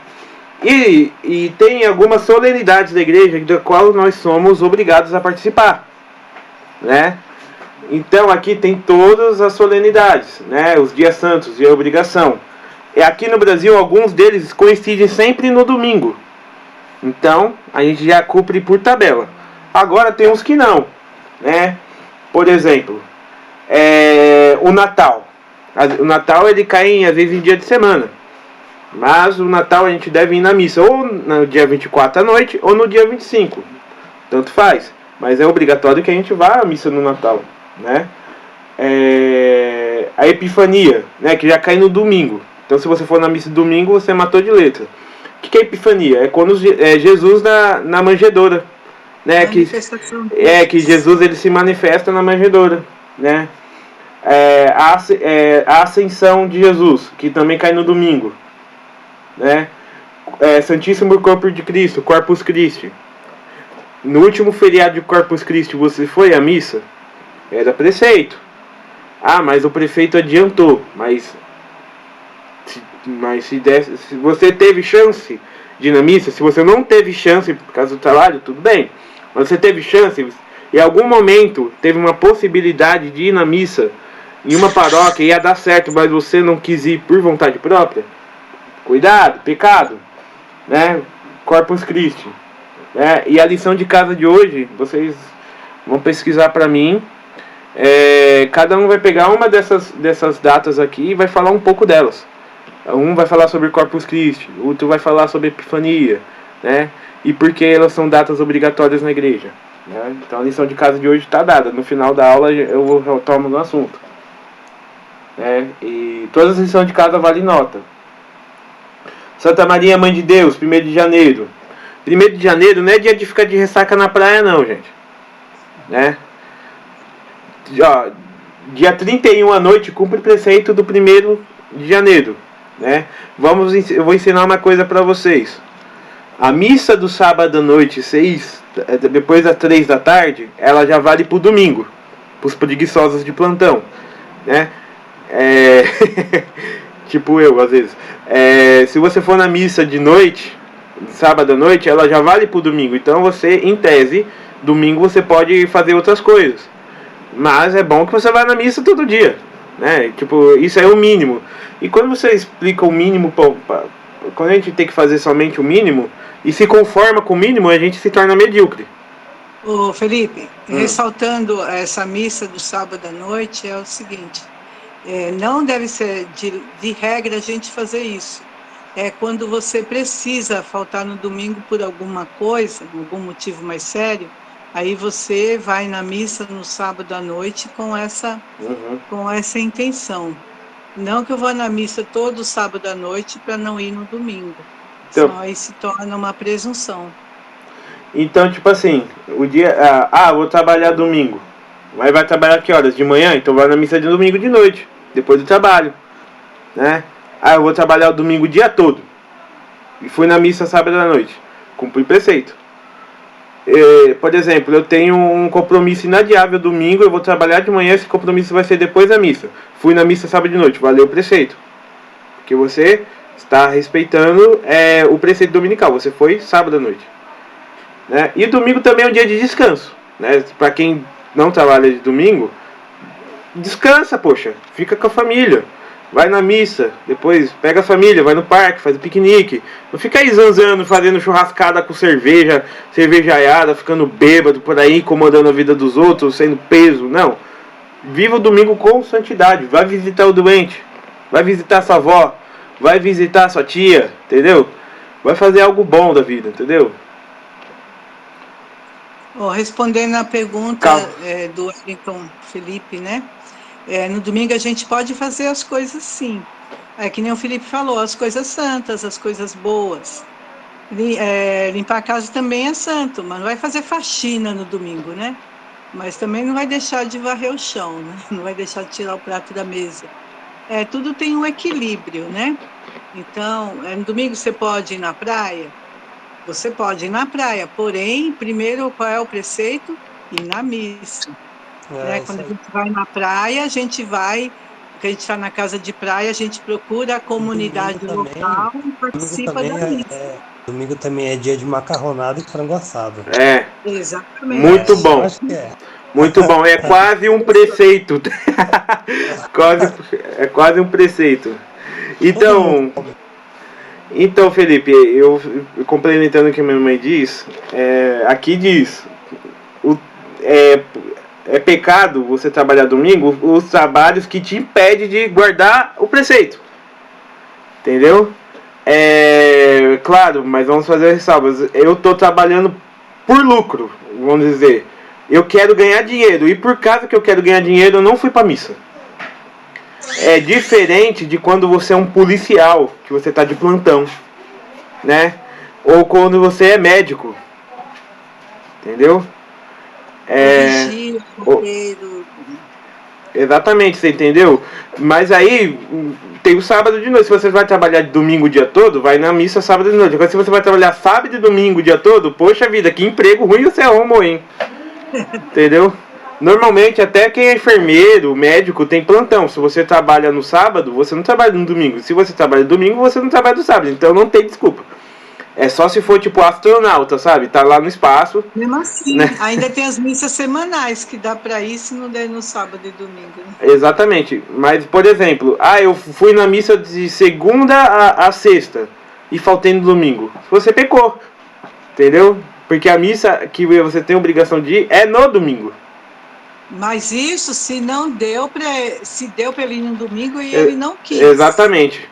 Speaker 1: E tem algumas solenidades da igreja da qual nós somos obrigados a participar, né? Então aqui tem todas as solenidades, né? Os dias santos de obrigação. E aqui no Brasil alguns deles coincidem sempre no domingo. Então a gente já cumpre por tabela. Agora tem uns que não, né? Por exemplo, o Natal. O Natal ele cai às vezes em dia de semana. Mas o Natal a gente deve ir na missa ou no dia 24 à noite ou no dia 25. Tanto faz. Mas é obrigatório que a gente vá à missa no Natal, né? A Epifania, né, que já cai no domingo. Então se você for na missa domingo, você matou de letra. O que é Epifania? É quando Jesus na manjedoura, né? Que Jesus ele se manifesta na manjedoura, né? A ascensão de Jesus, que também cai no domingo, né? Santíssimo Corpo de Cristo, Corpus Christi. No último feriado de Corpus Christi você foi à missa? Era preceito. Mas o prefeito adiantou. Mas se você teve chance de ir na missa, se você não teve chance por causa do trabalho, tudo bem. Mas você teve chance, em algum momento teve uma possibilidade de ir na missa em uma paróquia, ia dar certo, mas você não quis ir por vontade própria, cuidado, pecado, né? Corpus Christi, né? E a lição de casa de hoje, vocês vão pesquisar para mim. Cada um vai pegar uma dessas datas aqui e vai falar um pouco delas. Um vai falar sobre Corpus Christi, outro vai falar sobre Epifania, né? E por que elas são datas obrigatórias na igreja, né? Então a lição de casa de hoje está dada. No final da aula eu retomo no assunto, né? E todas as lições de casa valem nota. Santa Maria, Mãe de Deus, 1º de janeiro. 1º de janeiro não é dia de ficar de ressaca na praia não, gente, né? dia 31 à noite cumpre o preceito do 1º de janeiro, né? Eu vou ensinar uma coisa para vocês. A missa do sábado à noite, depois das 3 da tarde, ela já vale pro domingo, pros preguiçosos de plantão, né? Tipo eu, às vezes. Se você for na missa de noite, sábado à noite, ela já vale pro domingo. Então você, em tese, domingo você pode fazer outras coisas. Mas é bom que você vá na missa todo dia, né? Tipo, isso é o mínimo. E quando você explica o mínimo, quando a gente tem que fazer somente o mínimo e se conforma com o mínimo, a gente se torna medíocre.
Speaker 2: Ô Felipe, ressaltando essa missa do sábado à noite, é o seguinte: não deve ser de regra a gente fazer isso. É quando você precisa faltar no domingo por alguma coisa, algum motivo mais sério, aí você vai na missa no sábado à noite com essa intenção. Não que eu vou na missa todo sábado à noite para não ir no domingo.
Speaker 1: Então,
Speaker 2: Senão aí se torna uma presunção.
Speaker 1: Então, tipo assim, vou trabalhar domingo. Mas vai trabalhar que horas? De manhã? Então vai na missa de domingo de noite, depois do trabalho, né? Eu vou trabalhar o domingo o dia todo. E fui na missa sábado à noite. Cumpri preceito. Por exemplo, eu tenho um compromisso inadiável domingo, eu vou trabalhar de manhã, esse compromisso vai ser depois da missa. Fui na missa sábado de noite, valeu o preceito. Porque você está respeitando o preceito dominical, você foi sábado à noite. Né? E domingo também é um dia de descanso, né? Para quem não trabalha de domingo, descansa, poxa, fica com a família, vai na missa, depois pega a família, vai no parque, faz o piquenique, não fica aí zanzando, fazendo churrascada com cervejaiada, ficando bêbado por aí, incomodando a vida dos outros, sendo peso, não. Viva o domingo com santidade, vai visitar o doente, vai visitar sua avó, vai visitar sua tia, entendeu? Vai fazer algo bom da vida, entendeu?
Speaker 2: Respondendo à pergunta do Wellington Felipe, né? No domingo a gente pode fazer as coisas sim. Que nem o Felipe falou, as coisas santas, as coisas boas. Limpar a casa também é santo, mas não vai fazer faxina no domingo, né? Mas também não vai deixar de varrer o chão, né? Não vai deixar de tirar o prato da mesa. Tudo tem um equilíbrio, né? Então, no domingo você pode ir na praia? Você pode ir na praia, porém, primeiro, qual é o preceito? Ir na missa. Quando a gente vai na praia, a gente vai, porque a gente está na casa de praia, a gente procura a comunidade local e participa da missa.
Speaker 5: Domingo também é dia de macarronada e frango assado.
Speaker 2: Exatamente.
Speaker 1: Muito bom.
Speaker 5: Acho que é.
Speaker 1: Muito bom, é quase um preceito. É quase um preceito. Então, Felipe, eu complementando o que a minha mãe diz, aqui diz, é pecado você trabalhar domingo os trabalhos que te impedem de guardar o preceito. Entendeu? Claro, mas vamos fazer ressalvas. Eu estou trabalhando por lucro, vamos dizer. Eu quero ganhar dinheiro, e por causa que eu quero ganhar dinheiro, eu não fui para missa. É diferente de quando você é um policial, que você está de plantão, né? Ou quando você é médico, entendeu? Exatamente, você entendeu? Mas aí tem o sábado de noite. Se você vai trabalhar de domingo o dia todo, vai na missa sábado de noite. Agora se você vai trabalhar sábado e domingo o dia todo, poxa vida, que emprego ruim você arrumou, hein? Entendeu? Normalmente até quem é enfermeiro, médico, tem plantão. Se você trabalha no sábado, você não trabalha no domingo. Se você trabalha no domingo, você não trabalha no sábado. Então não tem desculpa. É só se for tipo astronauta, sabe? Tá lá no espaço.
Speaker 2: Mesmo assim, né? Ainda tem as missas semanais que dá pra ir se não der no sábado e domingo, né?
Speaker 1: Exatamente. Mas, por exemplo, eu fui na missa de segunda a sexta e faltei no domingo. Você pecou. Entendeu? Porque a missa que você tem obrigação de ir é no domingo.
Speaker 2: Mas isso se deu para ele ir no domingo e ele não quis.
Speaker 1: Exatamente.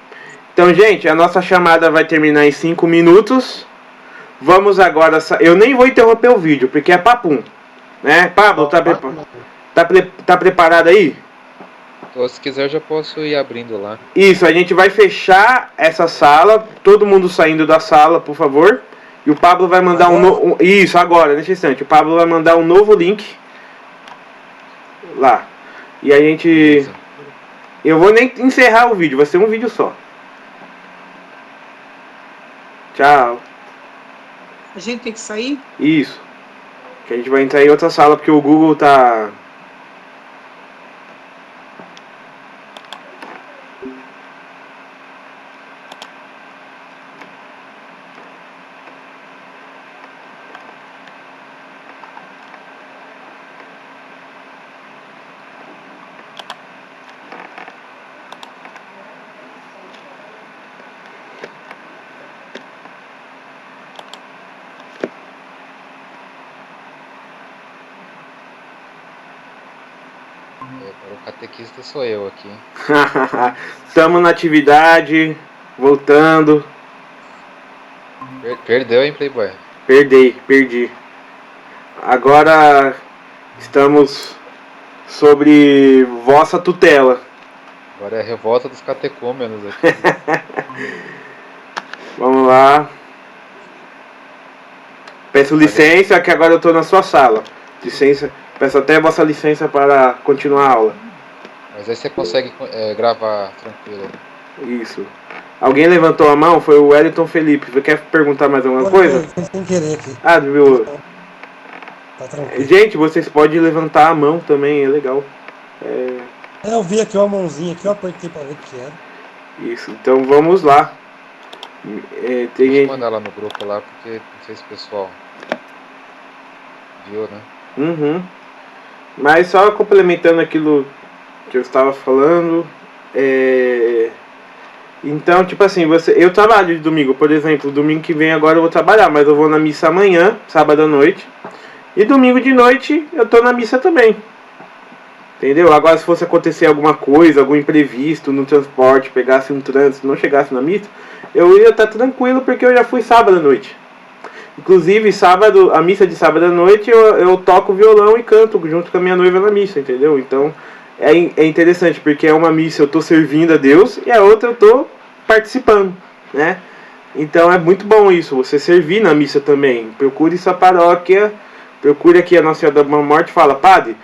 Speaker 1: Então, gente, a nossa chamada vai terminar em 5 minutos. Vamos agora... Eu nem vou interromper o vídeo, porque é papum. Né? Pablo, tá preparado aí?
Speaker 3: Se quiser, eu já posso ir abrindo lá.
Speaker 1: Isso, a gente vai fechar essa sala. Todo mundo saindo da sala, por favor. E o Pablo vai mandar Isso, agora, nesse instante. O Pablo vai mandar um novo link lá. E a gente...
Speaker 3: Beleza.
Speaker 1: Eu vou nem encerrar o vídeo, vai ser um vídeo só. Tchau.
Speaker 2: A gente tem que sair?
Speaker 1: Isso. Que a gente vai entrar em outra sala porque o Google tá...
Speaker 3: O catequista sou eu aqui.
Speaker 1: Estamos na atividade, voltando.
Speaker 3: Perdeu, hein, Playboy?
Speaker 1: Perdi. Agora estamos sobre vossa tutela.
Speaker 3: Agora é a revolta dos catecúmenos aqui.
Speaker 1: Vamos lá. Peço licença que agora eu estou na sua sala. Licença. Peço até vossa licença para continuar a aula.
Speaker 3: Mas aí você consegue gravar tranquilo.
Speaker 1: Isso. Alguém levantou a mão? Foi o Wellington Felipe. Você quer perguntar mais alguma coisa?
Speaker 5: Foi sem querer aqui.
Speaker 1: Ah, viu?
Speaker 5: Tá tranquilo.
Speaker 1: Gente, vocês podem levantar a mão também, é legal.
Speaker 5: Eu vi aqui uma mãozinha aqui, eu apertei pra ver o que era.
Speaker 1: Isso, então vamos lá. Tem
Speaker 3: Deixa eu
Speaker 1: gente...
Speaker 3: mandar lá no grupo lá, porque não sei se o pessoal viu, né?
Speaker 1: Uhum. Mas só complementando aquilo que eu estava falando, então, tipo assim, eu trabalho de domingo, por exemplo, domingo que vem agora eu vou trabalhar, mas eu vou na missa amanhã, sábado à noite, e domingo de noite eu tô na missa também. Entendeu? Agora, se fosse acontecer alguma coisa, algum imprevisto no transporte, pegasse um trânsito, não chegasse na missa, eu ia estar tranquilo porque eu já fui sábado à noite. Inclusive, a missa de sábado à noite, eu toco violão e canto junto com a minha noiva na missa, entendeu? Então, é interessante, porque é uma missa eu estou servindo a Deus e a outra eu estou participando, né? Então, é muito bom isso, você servir na missa também. Procure sua paróquia, procure aqui a Nossa Senhora da Boa Morte e fala, padre,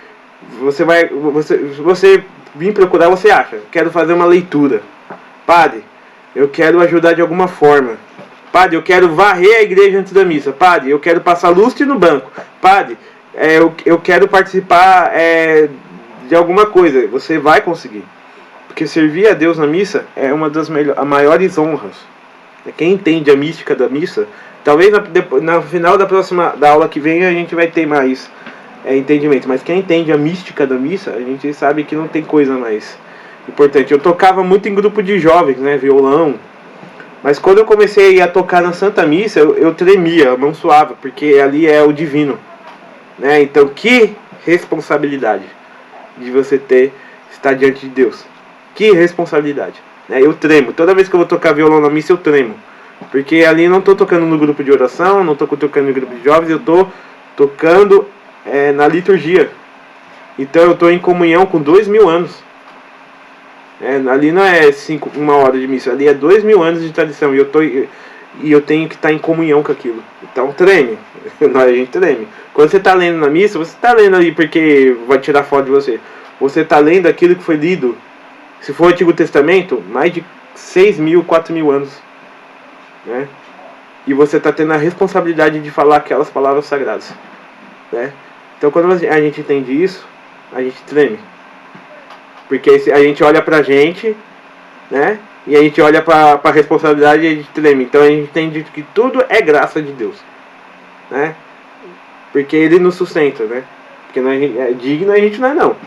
Speaker 1: você vir procurar, você acha, quero fazer uma leitura. Padre, eu quero ajudar de alguma forma. Padre, eu quero varrer a igreja antes da missa. Padre, eu quero passar lustre no banco. Padre, eu quero participar de alguma coisa. Você vai conseguir. Porque servir a Deus na missa é uma das maiores honras. Quem entende a mística da missa, talvez no final da aula que vem a gente vai ter mais entendimento. Mas quem entende a mística da missa, a gente sabe que não tem coisa mais importante. Eu tocava muito em grupo de jovens, né? Violão. Mas quando eu comecei a tocar na Santa Missa, eu tremia, a mão suava, porque ali é o divino, né? Então, que responsabilidade de você estar diante de Deus. Que responsabilidade, né? Eu tremo. Toda vez que eu vou tocar violão na missa, eu tremo. Porque ali eu não estou tocando no grupo de oração, não estou tocando no grupo de jovens, eu estou tocando na liturgia. Então, eu estou em comunhão com 2000 anos. Ali não é 1 hora de missa, ali é 2000 anos de tradição, e eu tenho que estar em comunhão com aquilo. Então treme, a gente treme. Quando você está lendo na missa, você está lendo ali porque vai tirar foto de você. Você está lendo aquilo que foi lido. Se for o Antigo Testamento, mais de 6.000, 4.000 anos, né? E você está tendo a responsabilidade de falar aquelas palavras sagradas, né? Então quando a gente entende isso, a gente treme. Porque a gente olha pra gente, né? E a gente olha pra responsabilidade e a gente treme. Então a gente entende que tudo é graça de Deus, né? Porque Ele nos sustenta, né? Porque digno a gente não é, não.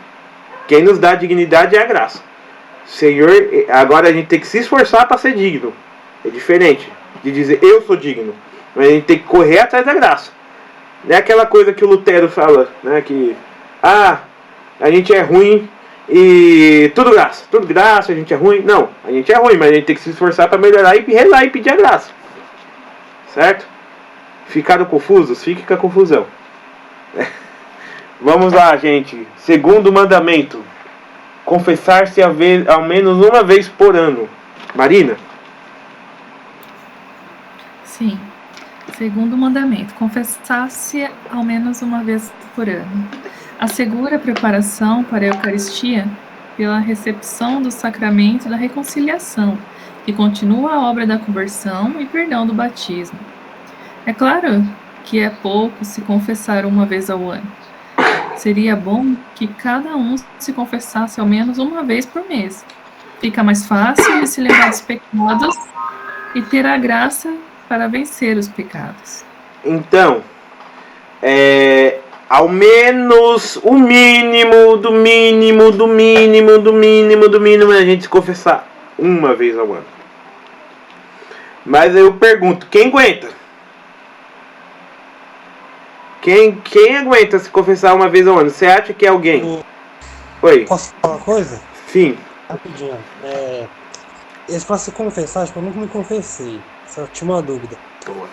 Speaker 1: Quem nos dá dignidade é a graça. Senhor, agora a gente tem que se esforçar para ser digno. É diferente de dizer eu sou digno. Mas a gente tem que correr atrás da graça. Não é aquela coisa que o Lutero fala, né? Que a gente é ruim e tudo graça, a gente é ruim. Não, a gente é ruim, mas a gente tem que se esforçar para melhorar e rezar e pedir a graça. Certo? Ficaram confusos? Fique com a confusão. Vamos lá, gente. Segundo mandamento: confessar-se ao menos uma vez por ano. Marina?
Speaker 4: Sim. Segundo mandamento: confessar-se ao menos uma vez por ano. assegura a preparação para a Eucaristia pela recepção do sacramento da reconciliação, que continua a obra da conversão e perdão do batismo. É claro que é pouco se confessar uma vez ao ano. Seria bom que cada um se confessasse ao menos uma vez por mês. Fica mais fácil de se lembrar dos pecados e ter a graça para vencer os pecados.
Speaker 1: Então, ao menos o mínimo do mínimo do mínimo do mínimo do mínimo é a gente se confessar uma vez ao ano. Mas eu pergunto, quem aguenta? Quem aguenta se confessar uma vez ao ano? Você acha que é alguém? Oi?
Speaker 5: Posso falar uma coisa?
Speaker 1: Sim.
Speaker 5: Rapidinho. Esse pra se confessar, tipo, eu nunca me confessei. Só tinha uma dúvida.
Speaker 1: Boa.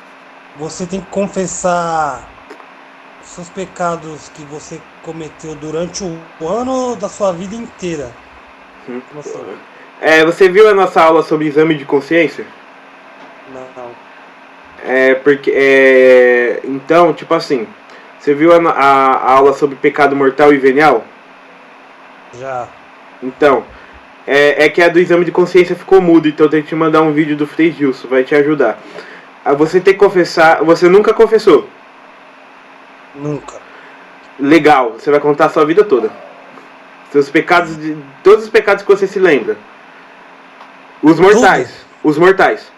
Speaker 5: Você tem que confessar os seus pecados que você cometeu durante o ano da sua vida inteira. Como assim?
Speaker 1: Você viu a nossa aula sobre exame de consciência?
Speaker 5: Não.
Speaker 1: Então, tipo assim, você viu a aula sobre pecado mortal e venial?
Speaker 5: Já.
Speaker 1: Então, que a do exame de consciência ficou mudo, então eu tenho que te mandar um vídeo do Frei Gilson, vai te ajudar. Você tem que confessar, você nunca confessou?
Speaker 5: Nunca.
Speaker 1: Legal, você vai contar a sua vida toda. Seus pecados, todos os pecados que você se lembra. Os mortais.
Speaker 5: Tudo?
Speaker 1: Os mortais.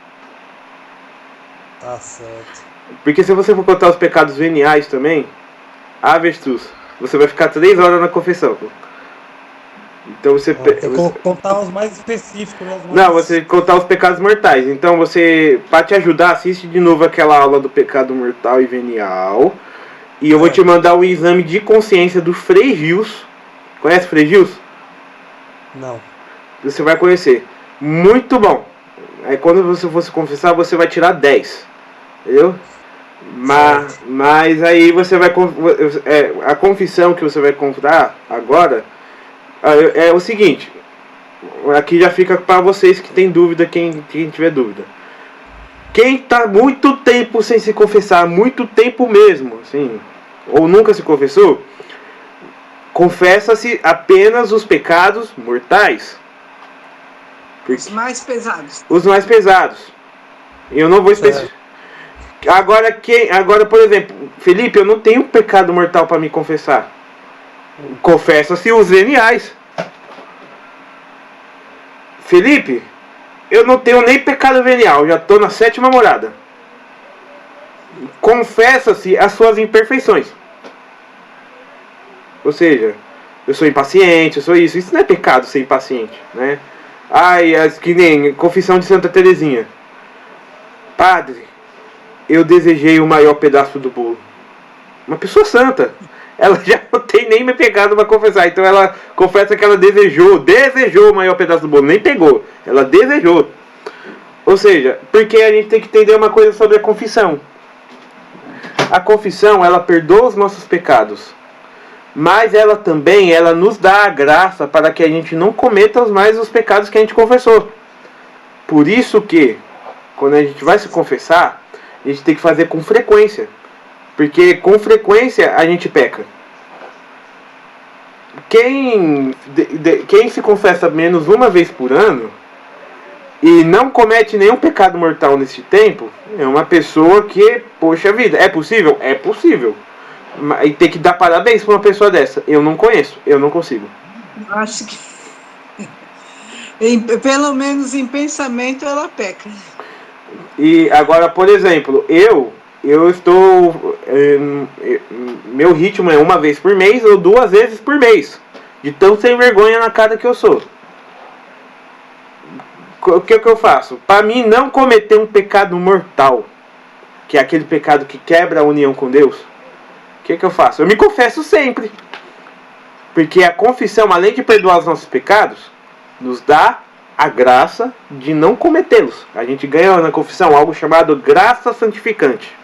Speaker 5: Tá certo.
Speaker 1: Porque se você for contar os pecados veniais também, avestruz, você vai ficar 3 horas na confissão. Então você...
Speaker 5: Tem que contar os mais específicos, né?
Speaker 1: Não, você contar os pecados mortais. Então você, para te ajudar, assiste de novo aquela aula do pecado mortal e venial. E eu vou te mandar o exame de consciência do Frei Gilson. Conhece o Frei Gilson?
Speaker 5: Não.
Speaker 1: Você vai conhecer. Muito bom. Aí quando você for se confessar, você vai tirar 10. Entendeu? Mas aí você vai... a confissão que você vai contar agora é o seguinte. Aqui já fica para vocês que tem dúvida, quem tiver dúvida. Quem está muito tempo sem se confessar, muito tempo mesmo, assim, ou nunca se confessou, confessa-se apenas os pecados mortais.
Speaker 2: Os mais pesados.
Speaker 1: Os mais pesados. Eu não vou especificar. Agora, por exemplo, Felipe, eu não tenho pecado mortal para me confessar. Confessa-se os veniais. Felipe, eu não tenho nem pecado venial, já estou na 7ª morada. Confessa-se as suas imperfeições. Ou seja, eu sou impaciente, eu sou isso. Isso não é pecado ser impaciente, né? Que nem confissão de Santa Teresinha. Padre, eu desejei o maior pedaço do bolo. Uma pessoa santa. Ela já não tem nem me pecado para confessar. Então ela confessa que ela desejou o maior pedaço do bolo. Nem pegou, ela desejou. Ou seja, porque a gente tem que entender uma coisa sobre a confissão. A confissão, ela perdoa os nossos pecados. Mas ela também, ela nos dá a graça para que a gente não cometa mais os pecados que a gente confessou. Por isso que, quando a gente vai se confessar, a gente tem que fazer com frequência. Porque com frequência a gente peca. Quem se confessa menos uma vez por ano e não comete nenhum pecado mortal nesse tempo, é uma pessoa que, poxa vida, é possível? É possível. E tem que dar parabéns para uma pessoa dessa. Eu não conheço, eu não consigo.
Speaker 2: Acho que pelo menos em pensamento ela peca.
Speaker 1: E agora, por exemplo, eu estou... meu ritmo é uma vez por mês ou 2 vezes por mês. De tão sem vergonha na cara que eu sou. O que eu faço? Para mim não cometer um pecado mortal, que é aquele pecado que quebra a união com Deus, o que eu faço? Eu me confesso sempre. Porque a confissão, além de perdoar os nossos pecados, nos dá a graça de não cometê-los. A gente ganha na confissão algo chamado graça santificante.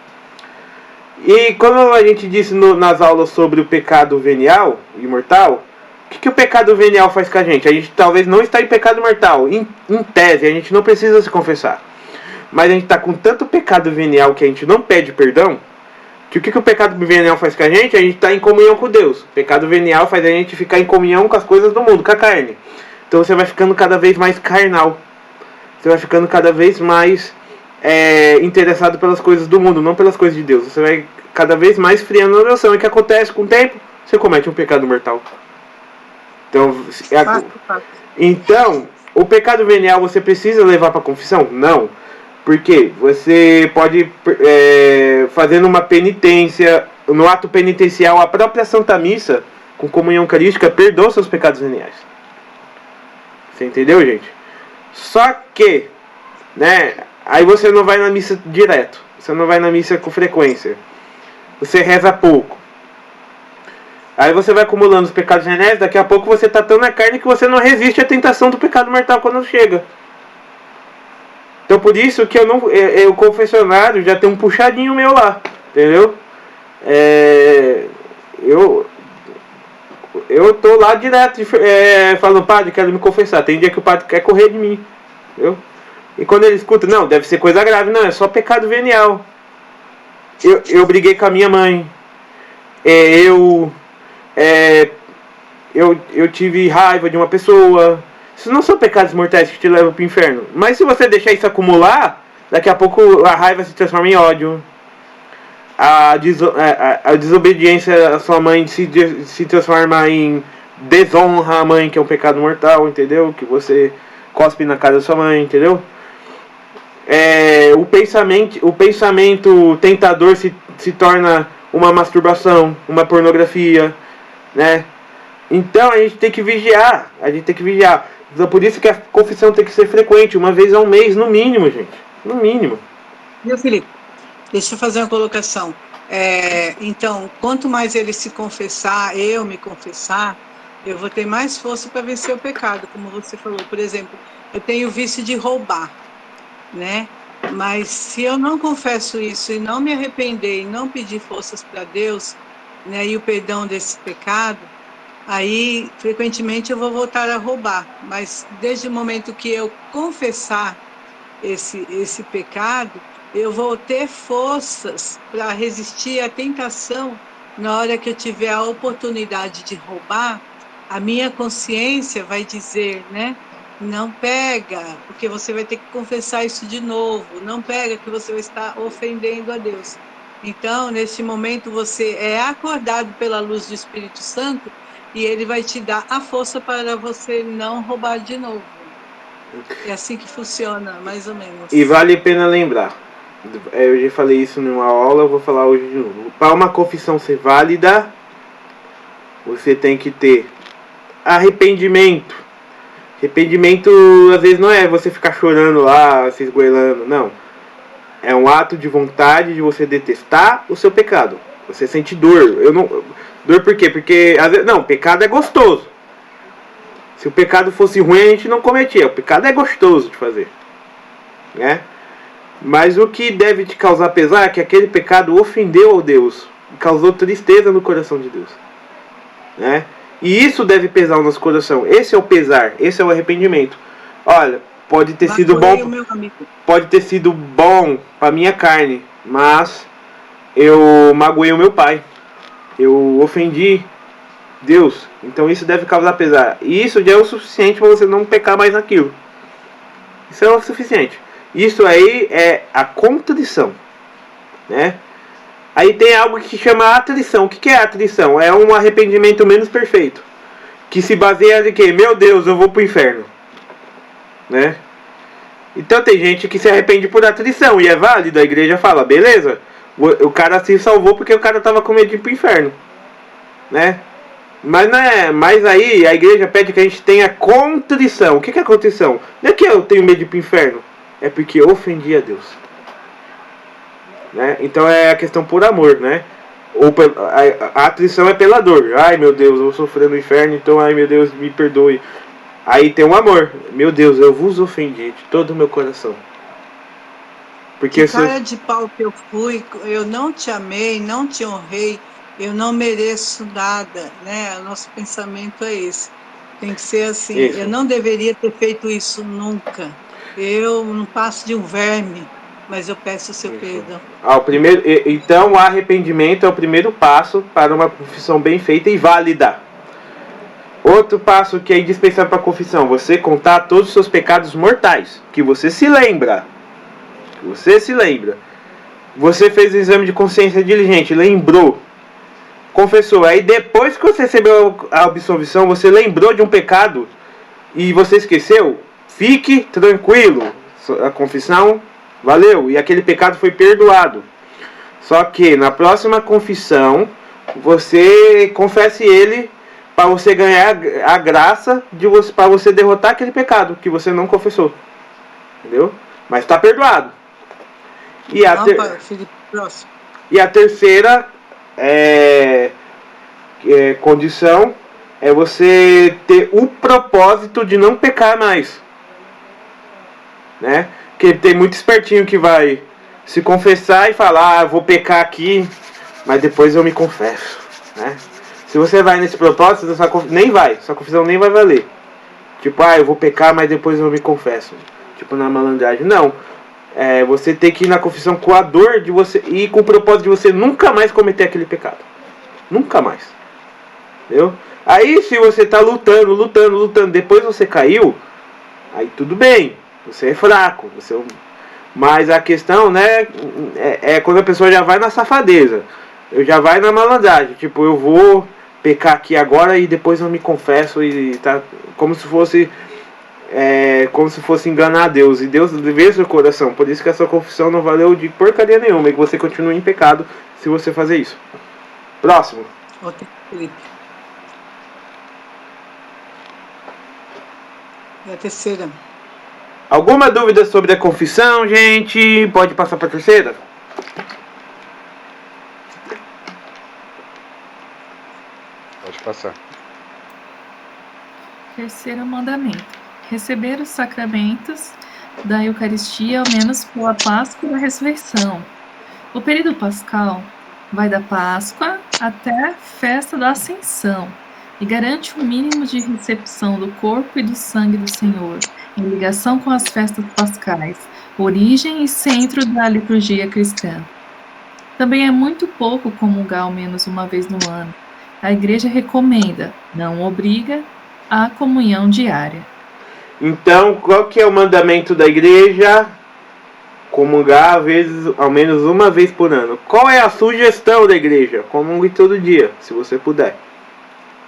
Speaker 1: E como a gente disse nas aulas sobre o pecado venial e mortal, o que o pecado venial faz com a gente? A gente talvez não está em pecado mortal. Em tese, a gente não precisa se confessar. Mas a gente está com tanto pecado venial que a gente não pede perdão, Que o que o pecado venial faz com a gente? A gente está em comunhão com Deus. O pecado venial faz a gente ficar em comunhão com as coisas do mundo, com a carne. Então você vai ficando cada vez mais carnal. Você vai ficando cada vez mais interessado pelas coisas do mundo, não pelas coisas de Deus. Você vai cada vez mais friando a oração. E o que acontece com o tempo? Você comete um pecado mortal. Então, o pecado venial você precisa levar para a confissão? Não. Porque você pode, fazendo uma penitência, no ato penitencial, a própria Santa Missa, com comunhão eucarística, perdoa seus pecados veniais. Você entendeu, gente? Só que, né, aí você não vai na missa direto. Você não vai na missa com frequência. Você reza pouco. Aí você vai acumulando os pecados veniais, daqui a pouco você está tão na carne que você não resiste à tentação do pecado mortal quando chega. Então por isso que o confessionário já tem um puxadinho meu lá, entendeu? Eu tô lá direto, falando, padre, quero me confessar. Tem dia que o padre quer correr de mim, entendeu? E quando ele escuta, não, deve ser coisa grave. Não, é só pecado venial. Eu briguei com a minha mãe. Eu tive raiva de uma pessoa. Isso não são pecados mortais que te levam para o inferno. Mas se você deixar isso acumular, daqui a pouco a raiva se transforma em ódio. A desobediência à sua mãe se transforma em desonra à mãe, que é um pecado mortal, entendeu? Que você cospe na cara da sua mãe, entendeu? O pensamento tentador se torna uma masturbação, uma pornografia, né? Então a gente tem que vigiar. Então por isso que a confissão tem que ser frequente, uma vez ao mês, no mínimo, gente. No mínimo.
Speaker 2: Meu Felipe, deixa eu fazer uma colocação. Então, quanto mais ele se confessar, eu me confessar, eu vou ter mais força para vencer o pecado, como você falou. Por exemplo, eu tenho o vício de roubar, né? Mas se eu não confesso isso e não me arrepender e não pedir forças para Deus, né, e o perdão desse pecado, aí frequentemente eu vou voltar a roubar. Mas desde o momento que eu confessar esse pecado, eu vou ter forças para resistir à tentação. Na hora que eu tiver a oportunidade de roubar, a minha consciência vai dizer, né? Não pega, porque você vai ter que confessar isso de novo. Não pega, que você vai estar ofendendo a Deus. Então, nesse momento, você é acordado pela luz do Espírito Santo e ele vai te dar a força para você não roubar de novo. É assim que funciona, mais ou menos.
Speaker 1: E vale a pena lembrar. Eu já falei isso numa aula, eu vou falar hoje de novo. Para uma confissão ser válida, você tem que ter arrependimento. Arrependimento, às vezes, não é você ficar chorando lá, se esgoelando, não. É um ato de vontade de você detestar o seu pecado. Você sente dor. Dor por quê? Porque, às vezes, não, pecado é gostoso. Se o pecado fosse ruim, a gente não cometia. O pecado é gostoso de fazer, né? Mas o que deve te causar pesar é que aquele pecado ofendeu ao Deus, causou tristeza no coração de Deus, né? E isso deve pesar no nosso coração. Esse é o pesar, esse é o arrependimento. Olha, pode ter sido bom para minha carne, mas eu magoei o meu pai, eu ofendi Deus. Então isso deve causar pesar. E isso já é o suficiente para você não pecar mais naquilo. Isso é o suficiente. Isso aí é a contrição, né? Aí tem algo que se chama atrição. O que é atrição? É um arrependimento menos perfeito, que se baseia em que, meu Deus, eu vou pro inferno, né? Então tem gente que se arrepende por atrição, e é válido, a igreja fala, beleza, o cara se salvou porque o cara tava com medo de ir pro inferno, né? Mas não é, mas aí a igreja pede que a gente tenha contrição. O que é contrição? Não é que eu tenho medo de ir pro inferno, é porque eu ofendi a Deus, né? Então é a questão por amor, né? A atrição é pela dor. Ai meu Deus, eu vou sofrer no inferno, então ai meu Deus, me perdoe. Aí tem um amor. Meu Deus, eu vos ofendi de todo o meu coração. Porque
Speaker 2: que cara de pau que eu fui, eu não te amei, não te honrei, eu não mereço nada, né? O nosso pensamento é esse. Tem que ser assim. Isso. Eu não deveria ter feito isso nunca. Eu não passo de um verme, mas eu peço o seu perdão.
Speaker 1: Então, o arrependimento é o primeiro passo para uma confissão bem feita e válida. Outro passo que é indispensável para a confissão: você contar todos os seus pecados mortais, que você se lembra. Você fez o exame de consciência diligente, lembrou, confessou. Aí depois que você recebeu a absolvição, você lembrou de um pecado e você esqueceu, fique tranquilo. A confissão valeu e aquele pecado foi perdoado. Só que na próxima confissão, você confesse ele para você ganhar a graça para você derrotar aquele pecado que você não confessou. Entendeu? Mas está perdoado. E a terceira condição é você ter o propósito de não pecar mais, né? Porque tem muito espertinho que vai se confessar e falar: vou pecar aqui, mas depois eu me confesso, né? Se você vai nesse propósito, sua confissão nem vai valer. Tipo, eu vou pecar, mas depois eu me confesso. Tipo, na malandragem. Não. Você tem que ir na confissão com a dor de você e com o propósito de você nunca mais cometer aquele pecado. Nunca mais. Entendeu? Aí se você tá lutando, depois você caiu, aí tudo bem. Você é fraco. Mas a questão, né, é quando a pessoa já vai na safadeza. Já vai na malandragem. Tipo, eu vou pecar aqui agora e depois eu me confesso e tá como se fosse enganar a Deus. E Deus vê seu coração. Por isso que a sua confissão não valeu de porcaria nenhuma. E que você continua em pecado se você fazer isso. Próximo.
Speaker 2: É a terceira.
Speaker 1: Alguma dúvida sobre a confissão, gente? Pode passar para a terceira?
Speaker 3: Pode passar.
Speaker 4: Terceiro mandamento: receber os sacramentos da Eucaristia, ao menos pela Páscoa e da Ressurreição. O período pascal vai da Páscoa até a festa da Ascensão e garante o mínimo de recepção do corpo e do sangue do Senhor, em ligação com as festas pascais, origem e centro da liturgia cristã. Também é muito pouco comungar ao menos uma vez no ano. A Igreja recomenda, não obriga, a comunhão diária.
Speaker 1: Então, qual que é o mandamento da Igreja? Comungar ao menos uma vez por ano. Qual é a sugestão da Igreja? Comungue todo dia, se você puder.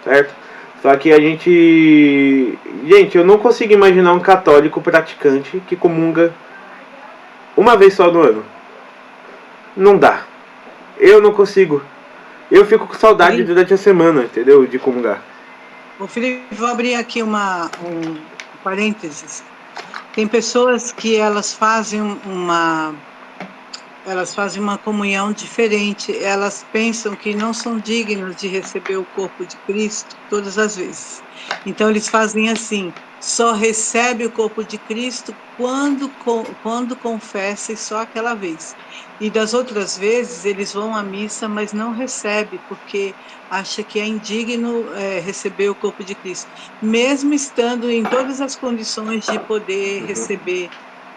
Speaker 1: Certo? Só que eu não consigo imaginar um católico praticante que comunga uma vez só no ano. Não dá. Eu não consigo. Eu fico com saudade durante a semana, entendeu? De comungar.
Speaker 2: Ô Felipe, vou abrir aqui um parênteses. Tem pessoas que elas fazem uma comunhão diferente. Elas pensam que não são dignas de receber o corpo de Cristo todas as vezes. Então eles fazem assim: só recebe o corpo de Cristo quando confessa, e só aquela vez. E das outras vezes eles vão à missa, mas não recebe, porque acha que é indigno receber o corpo de Cristo, mesmo estando em todas as condições de poder receber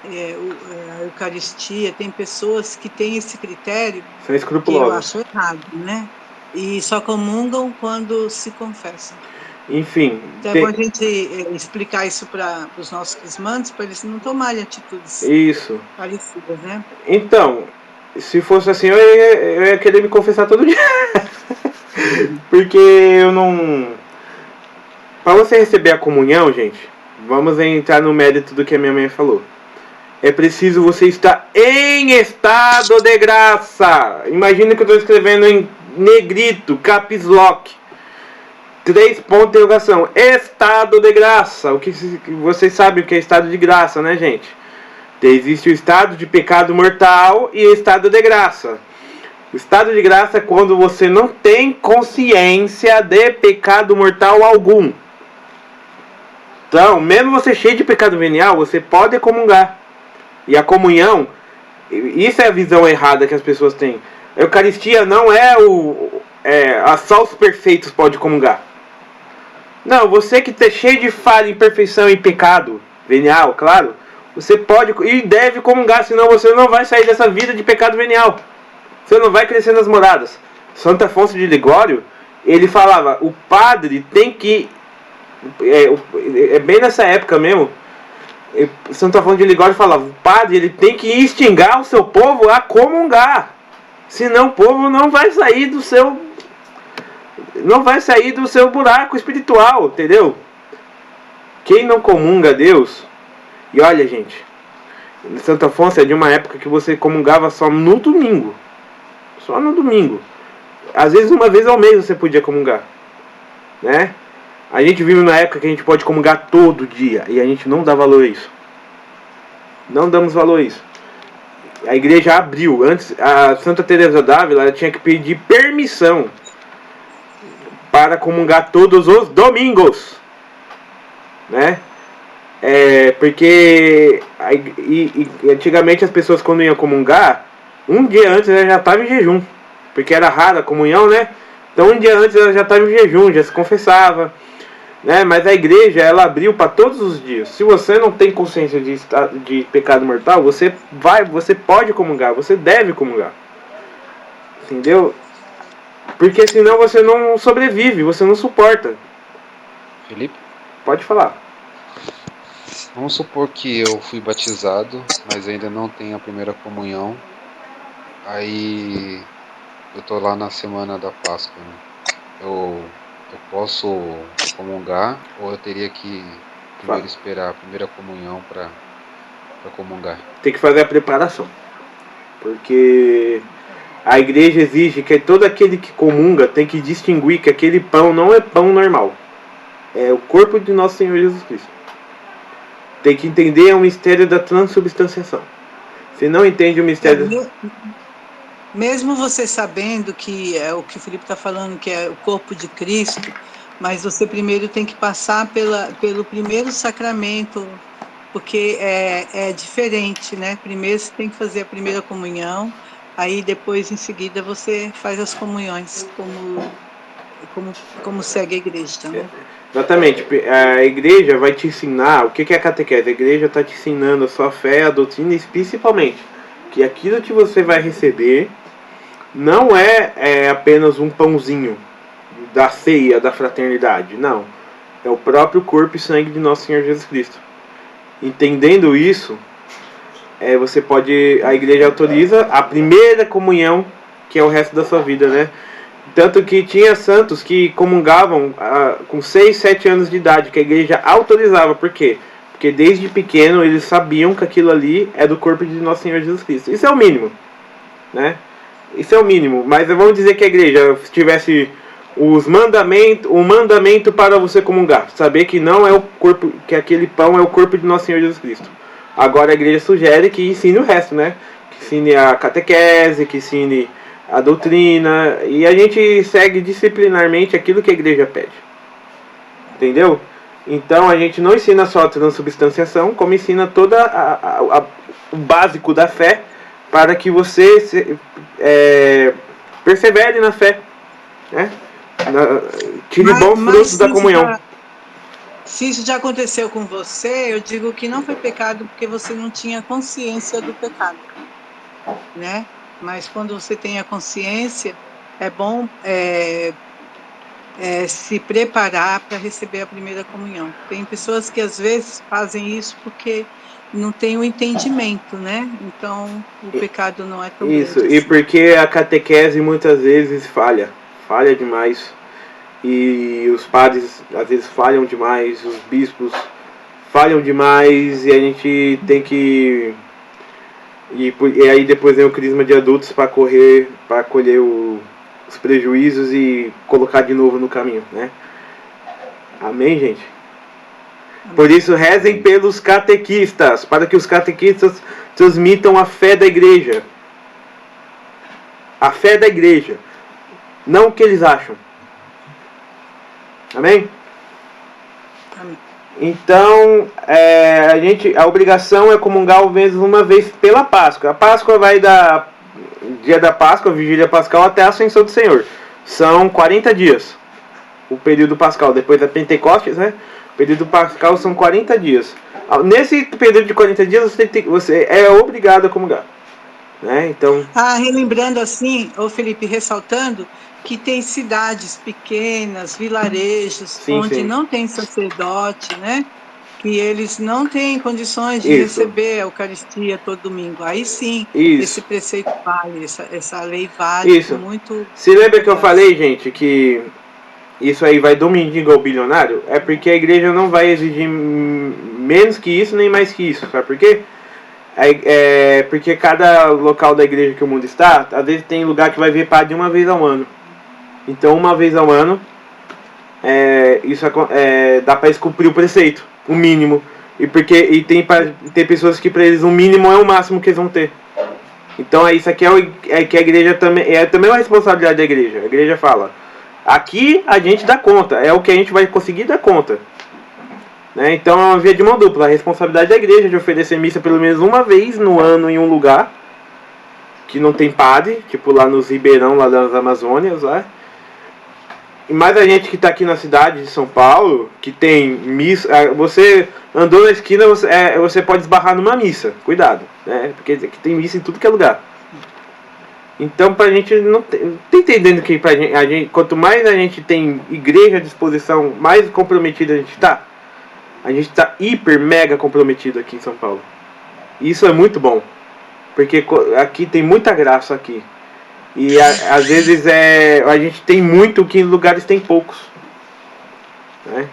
Speaker 2: a Eucaristia. Tem pessoas que têm esse critério que eu acho errado, né? E só comungam quando se confessam.
Speaker 1: Enfim.
Speaker 2: Então é bom a gente explicar isso para os nossos crismandos, para eles não tomarem atitudes parecidas, né?
Speaker 1: Então, se fosse assim, eu ia querer me confessar todo dia. Porque eu não... Para você receber a comunhão, gente, vamos entrar no mérito do que a minha mãe falou. É preciso você estar em estado de graça. Imagina que eu estou escrevendo em negrito, caps lock, 3 pontos de interrogação. Estado de graça. Vocês sabem o que é estado de graça, né, gente? Existe o estado de pecado mortal e o estado de graça. O estado de graça é quando você não tem consciência de pecado mortal algum. Então, mesmo você cheio de pecado venial, você pode comungar. E a comunhão, isso é a visão errada que as pessoas têm. A Eucaristia não só os perfeitos podem comungar. Não, você que está cheio de falha, imperfeição e pecado venial, claro, Você pode e deve comungar, senão você não vai sair dessa vida de pecado venial. Você não vai crescer nas moradas. Santo Afonso de Ligório, ele falava, o padre tem que... É bem nessa época mesmo, Santo Afonso de Ligório falava, o padre ele tem que instigar o seu povo a comungar. Senão o povo não vai sair do seu... Não vai sair do seu buraco espiritual, entendeu? Quem não comunga a Deus... E olha, gente, Santo Afonso é de uma época que você comungava só no domingo. Só no domingo. Às vezes uma vez ao mês você podia comungar, né? A gente vive na época que a gente pode comungar todo dia e a gente não dá valor a isso. Não damos valor a isso. A igreja abriu. Antes, a Santa Teresa d'Ávila, ela tinha que pedir permissão para comungar todos os domingos, né? Porque antigamente as pessoas quando iam comungar, um dia antes ela já estava em jejum, porque era rara a comunhão, né? Então um dia antes ela já estava em jejum, já se confessava, né? Mas a igreja ela abriu para todos os dias. Se você não tem consciência de pecado mortal, você pode comungar, você deve comungar, entendeu? Porque senão você não sobrevive, você não suporta.
Speaker 3: Felipe?
Speaker 1: Pode falar.
Speaker 3: Vamos supor que eu fui batizado, mas ainda não tenho a primeira comunhão. Aí eu tô lá na semana da Páscoa, né? Eu posso comungar ou eu teria que primeiro esperar a primeira comunhão para comungar?
Speaker 1: Tem que fazer a preparação. Porque a igreja exige que todo aquele que comunga tem que distinguir que aquele pão não é pão normal. É o corpo de nosso Senhor Jesus Cristo. Tem que entender o mistério da transubstanciação. Se não entende o mistério...
Speaker 2: Mesmo você sabendo que é o que o Felipe está falando, que é o corpo de Cristo, mas você primeiro tem que passar pelo primeiro sacramento, porque é diferente, né? Primeiro você tem que fazer a primeira comunhão, aí depois, em seguida, você faz as comunhões, como segue a igreja, né?
Speaker 1: Exatamente, a igreja vai te ensinar, o que é a catequese? A igreja está te ensinando a sua fé, a doutrina e principalmente que aquilo que você vai receber não é apenas um pãozinho da ceia, da fraternidade, não. É o próprio corpo e sangue de nosso Senhor Jesus Cristo. Entendendo isso, a igreja autoriza a primeira comunhão, que é o resto da sua vida, né? Tanto que tinha santos que comungavam com 6, 7 anos de idade, que a igreja autorizava. Por quê? Porque desde pequeno eles sabiam que aquilo ali é do corpo de nosso Senhor Jesus Cristo. Isso é o mínimo, né? Isso é o mínimo. Mas vamos dizer que a igreja tivesse o mandamento para você comungar. Saber que não é o corpo, que aquele pão é o corpo de nosso Senhor Jesus Cristo. Agora a igreja sugere que ensine o resto, né? Que ensine a catequese, que ensine a doutrina, e a gente segue disciplinarmente aquilo que a igreja pede, entendeu? Então a gente não ensina só a transubstanciação, como ensina toda o básico da fé, para que você persevere na fé, né? Tire bons frutos da comunhão.
Speaker 2: Se isso já aconteceu com você, eu digo que não foi pecado porque você não tinha consciência do pecado, né? Mas quando você tem a consciência, é bom se preparar para receber a primeira comunhão. Tem pessoas que às vezes fazem isso porque não tem o entendimento, né? Então o pecado não é tão
Speaker 1: isso,
Speaker 2: grande
Speaker 1: e
Speaker 2: assim.
Speaker 1: porque a catequese muitas vezes falha demais. E os padres às vezes falham demais, os bispos falham demais, e a gente tem que... E aí depois vem o crisma de adultos para colher os prejuízos e colocar de novo no caminho, né? Amém, gente? Amém. Por isso rezem pelos catequistas, para que os catequistas transmitam a fé da igreja. A fé da igreja, não o que eles acham. Amém?
Speaker 2: Amém.
Speaker 1: Então, a obrigação é comungar ao menos uma vez pela Páscoa. A Páscoa vai da dia da Páscoa, vigília pascal, até a Ascensão do Senhor. São 40 dias. O período pascal, depois da Pentecostes, né? O período pascal são 40 dias. Nesse período de 40 dias você é obrigado a comungar, né? Então,
Speaker 2: relembrando assim, ô Felipe, ressaltando que tem cidades pequenas, vilarejos,
Speaker 1: Sim,
Speaker 2: onde
Speaker 1: sim.
Speaker 2: não tem sacerdote, né? Que eles não têm condições de
Speaker 1: Isso.
Speaker 2: receber a Eucaristia todo domingo. Aí sim,
Speaker 1: Isso.
Speaker 2: esse preceito vale, essa lei vale
Speaker 1: Isso.
Speaker 2: com muito.
Speaker 1: Se lembra que eu
Speaker 2: graça.
Speaker 1: falei, gente, que isso aí vai do mendigo ao bilionário? É porque a igreja não vai exigir menos que isso, nem mais que isso. Sabe por quê? Porque cada local da igreja que o mundo está, às vezes tem lugar que vai ver padre uma vez ao ano. Então, uma vez ao ano, dá para cumprir o preceito, o mínimo. E tem pessoas que para eles o mínimo é o máximo que eles vão ter. Então, isso aqui que a igreja também também uma responsabilidade da igreja. A igreja fala: aqui a gente dá conta, é o que a gente vai conseguir dar conta. Né? Então, é uma via de mão dupla. A responsabilidade da igreja de oferecer missa pelo menos uma vez no ano em um lugar que não tem padre, tipo lá nos Ribeirão, lá das Amazônias, lá. E mais a gente que está aqui na cidade de São Paulo, que tem missa. Você andou na esquina, você pode esbarrar numa missa. Cuidado, né? Porque aqui tem missa em tudo que é lugar. Então, pra gente não tá entendendo que pra gente, quanto mais a gente tem igreja à disposição, mais comprometida a gente está. A gente está hiper, mega comprometido aqui em São Paulo. E isso é muito bom. Porque aqui tem muita graça aqui. E às vezes a gente tem muito que em lugares tem poucos. Né?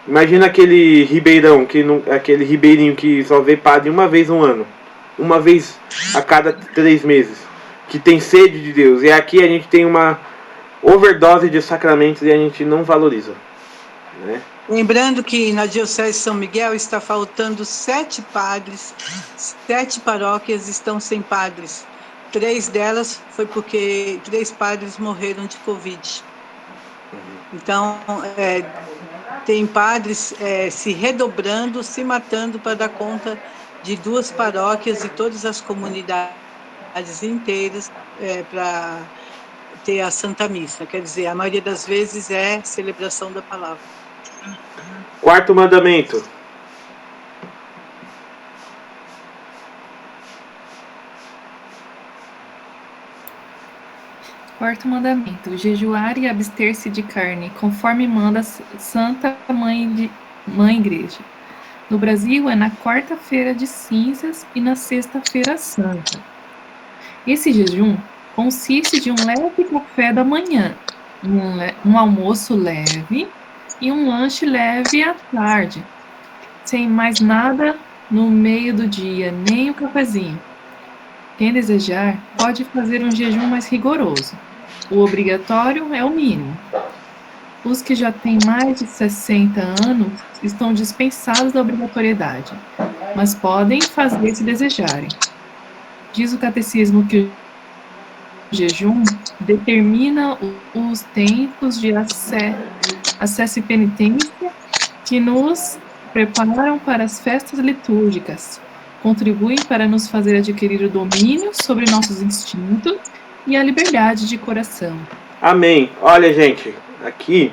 Speaker 1: Imagina aquele ribeirão, aquele ribeirinho que só vê padre uma vez no ano. Uma vez a cada 3 meses. Que tem sede de Deus. E aqui a gente tem uma overdose de sacramentos e a gente não valoriza. Né?
Speaker 2: Lembrando que na Diocese de São Miguel está faltando 7 padres, 7 paróquias estão sem padres. 3 delas foi porque 3 padres morreram de Covid. Então, tem padres se redobrando, se matando para dar conta de 2 paróquias e todas as comunidades inteiras para ter a Santa Missa. Quer dizer, a maioria das vezes é celebração da palavra.
Speaker 1: 4º mandamento.
Speaker 4: Quarto mandamento: jejuar e abster-se de carne, conforme manda Santa Mãe Igreja. No Brasil é na quarta-feira de cinzas e na sexta-feira santa. Esse jejum consiste de um leve café da manhã, um almoço leve e um lanche leve à tarde, sem mais nada no meio do dia, nem o cafezinho. Quem desejar pode fazer um jejum mais rigoroso. O obrigatório é o mínimo. Os que já têm mais de 60 anos estão dispensados da obrigatoriedade, mas podem fazer se desejarem. Diz o catecismo que o jejum determina os tempos de acesso e penitência que nos preparam para as festas litúrgicas, contribuem para nos fazer adquirir o domínio sobre nossos instintos e a liberdade de coração.
Speaker 1: Amém. Olha, gente, aqui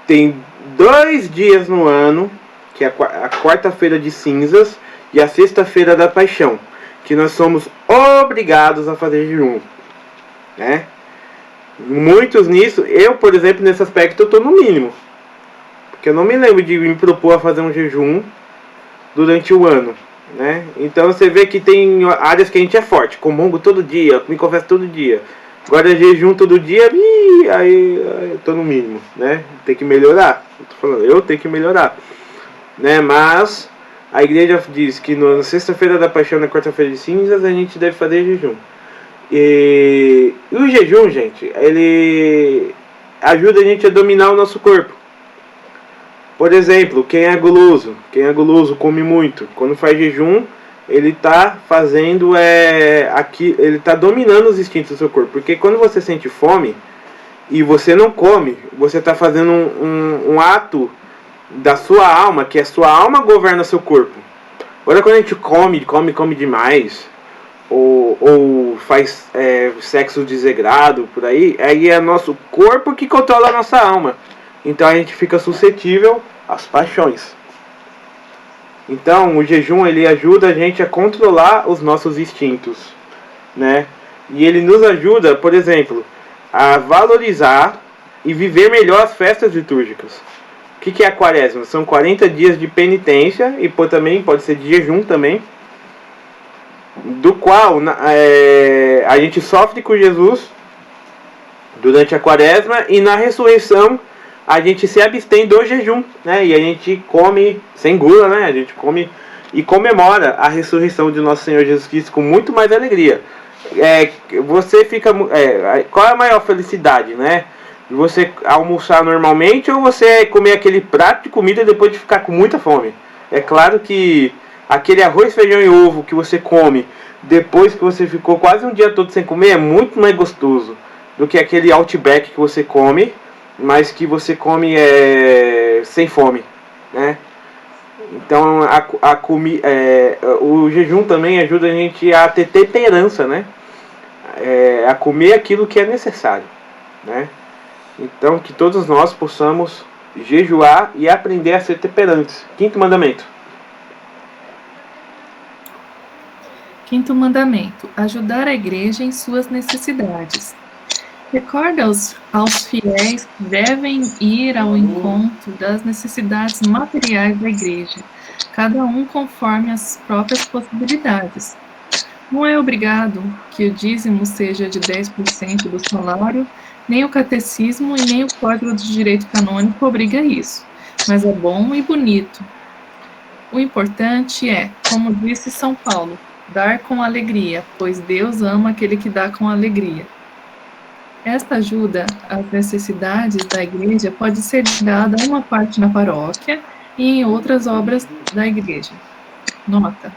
Speaker 1: tem 2 dias no ano, que é a quarta-feira de cinzas e a sexta-feira da paixão, que nós somos obrigados a fazer jejum. Né? Muitos nisso, eu, por exemplo, nesse aspecto, eu estou no mínimo. Porque eu não me lembro de me propor a fazer um jejum durante o ano. Né? Então você vê que tem áreas que a gente é forte, comungo todo dia, me confesso todo dia. Agora jejum todo dia, aí eu tô no mínimo, né? Tem que melhorar. Eu tenho que melhorar. Né? Mas a igreja diz que na sexta-feira da paixão, na quarta-feira de cinzas, a gente deve fazer jejum. E o jejum, gente, ele ajuda a gente a dominar o nosso corpo. Por exemplo, quem é guloso come muito. Quando faz jejum, ele está fazendo ele está dominando os instintos do seu corpo. Porque quando você sente fome e você não come, você está fazendo um ato da sua alma, que a sua alma governa seu corpo. Agora quando a gente come demais, ou faz sexo desregrado por aí é nosso corpo que controla a nossa alma. Então a gente fica suscetível às paixões. Então, o jejum ele ajuda a gente a controlar os nossos instintos, né? E ele nos ajuda, por exemplo, a valorizar e viver melhor as festas litúrgicas. O que é a quaresma? São 40 dias de penitência e também pode ser de jejum também, do qual a gente sofre com Jesus durante a quaresma e na ressurreição a gente se abstém do jejum, né? E a gente come sem gula, né? A gente come e comemora a ressurreição de nosso Senhor Jesus Cristo com muito mais alegria. Você fica... qual é a maior felicidade, né? Você almoçar normalmente ou você comer aquele prato de comida depois de ficar com muita fome? É claro que aquele arroz, feijão e ovo que você come depois que você ficou quase um dia todo sem comer é muito mais gostoso do que aquele Outback que você come, mas que você come sem fome, né? Então o jejum também ajuda a gente a ter temperança, né? A comer aquilo que é necessário, né? Então que todos nós possamos jejuar e aprender a ser temperantes. Quinto mandamento.
Speaker 4: Quinto mandamento: ajudar a igreja em suas necessidades. Recorda aos fiéis que devem ir ao encontro das necessidades materiais da igreja, cada um conforme as próprias possibilidades. Não é obrigado que o dízimo seja de 10% do salário, nem o catecismo e nem o Código de Direito Canônico obriga isso, mas é bom e bonito. O importante é, como disse São Paulo, dar com alegria, pois Deus ama aquele que dá com alegria. Esta ajuda às necessidades da igreja pode ser dada uma parte na paróquia e em outras obras da igreja. Nota: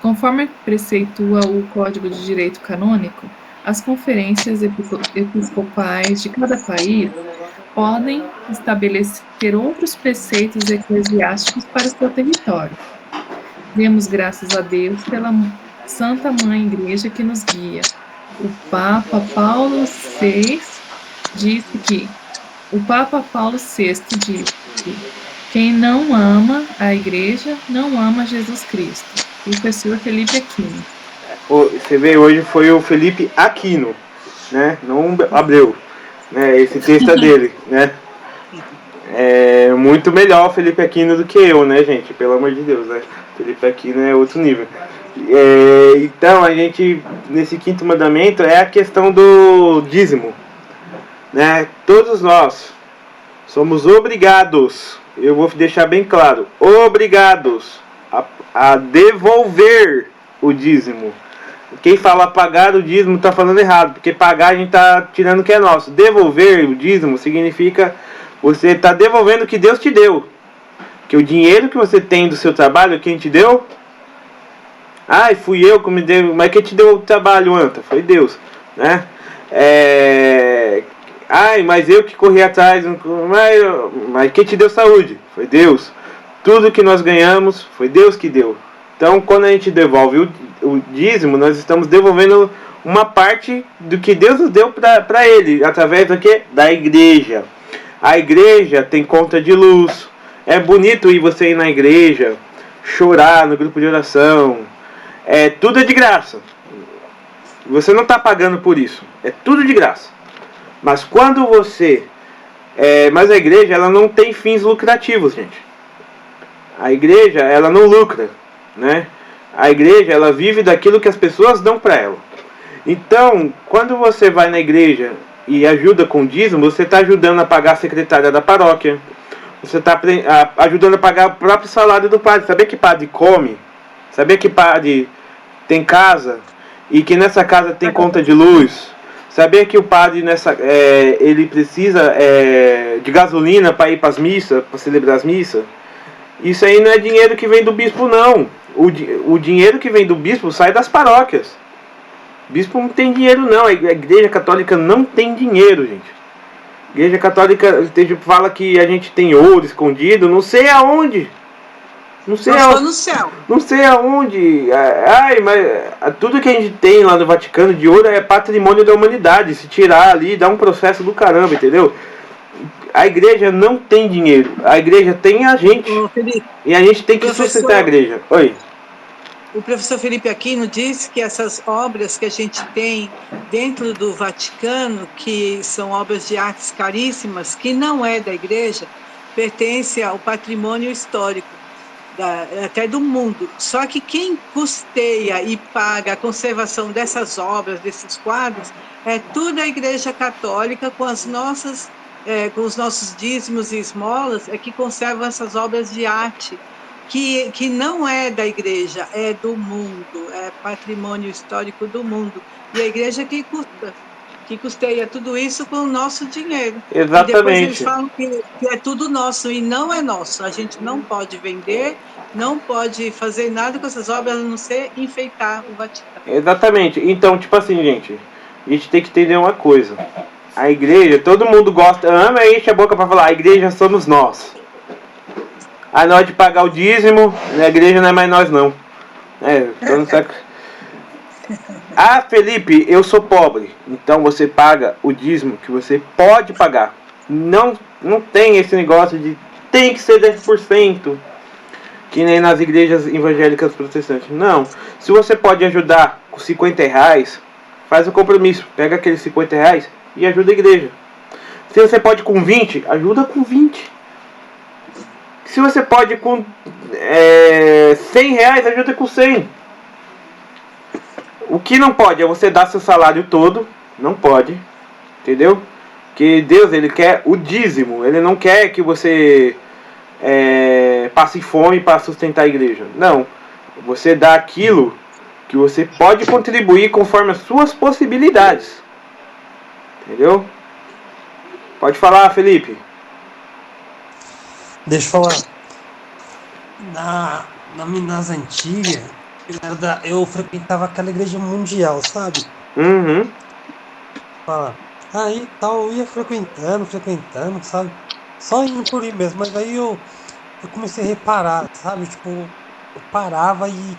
Speaker 4: conforme preceitua o Código de Direito Canônico, as conferências episcopais de cada país podem estabelecer outros preceitos eclesiásticos para o seu território. Demos graças a Deus pela Santa Mãe Igreja que nos guia. O Papa Paulo VI disse que quem não ama a Igreja não ama Jesus Cristo. Professor Felipe Aquino.
Speaker 1: Você vê, hoje foi o Felipe Aquino, né? Não Abreu, né? Esse texto é dele, né? É muito melhor o Felipe Aquino do que eu, né, gente? Pelo amor de Deus, né? Felipe Aquino é outro nível. Então, a gente, nesse quinto mandamento, é a questão do dízimo, né? Todos nós somos obrigados, eu vou deixar bem claro, obrigados a devolver o dízimo. Quem fala pagar o dízimo está falando errado, porque pagar a gente está tirando o que é nosso. Devolver o dízimo significa você está devolvendo o que Deus te deu. Que o dinheiro que você tem do seu trabalho, quem te deu? Ai, fui eu que me deu. Mas quem te deu o trabalho, Anta? Foi Deus, né? Ai, mas eu que corri atrás. Mas quem te deu saúde? Foi Deus. Tudo que nós ganhamos foi Deus que deu. Então, quando a gente devolve o dízimo, nós estamos devolvendo uma parte do que Deus nos deu para Ele, através do quê? Da igreja. A igreja tem conta de luz. É bonito ir você ir na igreja, chorar no grupo de oração. Tudo é de graça. Você não está pagando por isso. É tudo de graça. Mas quando você... mas a igreja, ela não tem fins lucrativos, gente. A igreja, ela não lucra, né? A igreja, ela vive daquilo que as pessoas dão para ela. Então, quando você vai na igreja e ajuda com dízimo, você está ajudando a pagar a secretária da paróquia. Você está ajudando a pagar o próprio salário do padre. Sabia que padre come? Sabia que padre tem casa? E que nessa casa tem conta de luz? Sabia que o padre ele precisa de gasolina para ir para as missas, para celebrar as missas? Isso aí não é dinheiro que vem do bispo, não. O dinheiro que vem do bispo sai das paróquias. O bispo não tem dinheiro, não. A igreja católica não tem dinheiro, gente. A igreja católica fala que a gente tem ouro escondido, não sei aonde. Não sei aonde.
Speaker 2: No céu.
Speaker 1: Não sei aonde. Mas tudo que a gente tem lá no Vaticano de ouro é patrimônio da humanidade. Se tirar ali, dá um processo do caramba, entendeu? A igreja não tem dinheiro. A igreja tem a gente.
Speaker 2: Ô, Felipe,
Speaker 1: E a gente tem que
Speaker 2: Professor.
Speaker 1: sustentar a igreja. Oi.
Speaker 2: o professor Felipe Aquino disse que essas obras que a gente tem dentro do Vaticano, que são obras de artes caríssimas, que não é da igreja, pertence ao patrimônio histórico até do mundo. Só que quem custeia e paga a conservação dessas obras, desses quadros, é tudo a Igreja Católica com as nossas, com os nossos dízimos e esmolas, é que conservam essas obras de arte, que não é da igreja, é do mundo, é patrimônio histórico do mundo. E a igreja que custeia tudo isso com o nosso dinheiro. E depois eles
Speaker 1: Exatamente.
Speaker 2: falam que é tudo nosso, e não é nosso. A gente não pode vender, não pode fazer nada com essas obras, a não ser enfeitar o Vaticano.
Speaker 1: Exatamente. Então, tipo assim, gente, a gente tem que entender uma coisa. A igreja, todo mundo gosta, ama e enche a boca pra falar, a igreja somos nós. A nós de pagar o dízimo, a igreja não é mais nós não. Então, ah, Felipe, eu sou pobre. Então você paga o dízimo que você pode pagar. Não tem esse negócio de tem que ser 10%. Que nem nas igrejas evangélicas protestantes. Não. Se você pode ajudar com R$50, faz o compromisso. Pega aqueles R$50 e ajuda a igreja. Se você pode com 20, ajuda com 20. Se você pode com R$100, ajuda com 100. O que não pode é você dar seu salário todo. Não pode. Entendeu? Que Deus, ele quer o dízimo. Ele não quer que você passe fome para sustentar a igreja. Não. Você dá aquilo que você pode contribuir conforme as suas possibilidades. Entendeu? Pode falar, Felipe.
Speaker 5: Deixa eu falar. Nas antigas, eu frequentava aquela igreja mundial, sabe?
Speaker 1: Uhum.
Speaker 5: Fala. Aí tal, eu ia frequentando, sabe? Só indo por aí mesmo, mas aí eu comecei a reparar, sabe? Tipo, eu parava e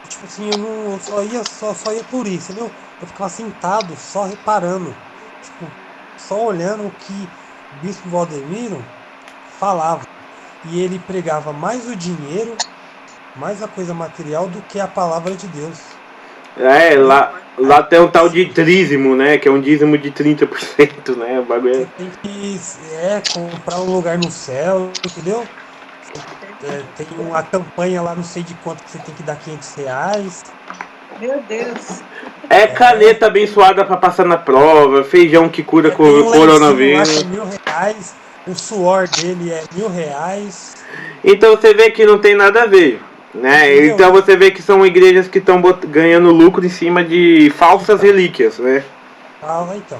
Speaker 5: tipo assim, eu só ia por isso, entendeu? Eu ficava sentado, só reparando, tipo, só olhando o que o bispo Valdemiro falava. E ele pregava mais o dinheiro, mais a coisa material do que a palavra de Deus.
Speaker 1: Lá tem um tal de dízimo, né? Que é um dízimo de 30%, né? O bagulho
Speaker 5: Você tem que comprar um lugar no céu, entendeu? Tem uma campanha lá, não sei de quanto que você tem que dar R$500.
Speaker 2: Meu Deus.
Speaker 1: É caneta abençoada pra passar na prova, feijão que cura
Speaker 5: Tem um lencinho lá que
Speaker 1: coronavírus.
Speaker 5: é R$1.000, o suor dele é R$1.000.
Speaker 1: Então você vê que não tem nada a ver, né?
Speaker 5: Entendeu?
Speaker 1: Então você vê que são igrejas que estão ganhando lucro em cima de falsas relíquias, né?
Speaker 5: Fala então.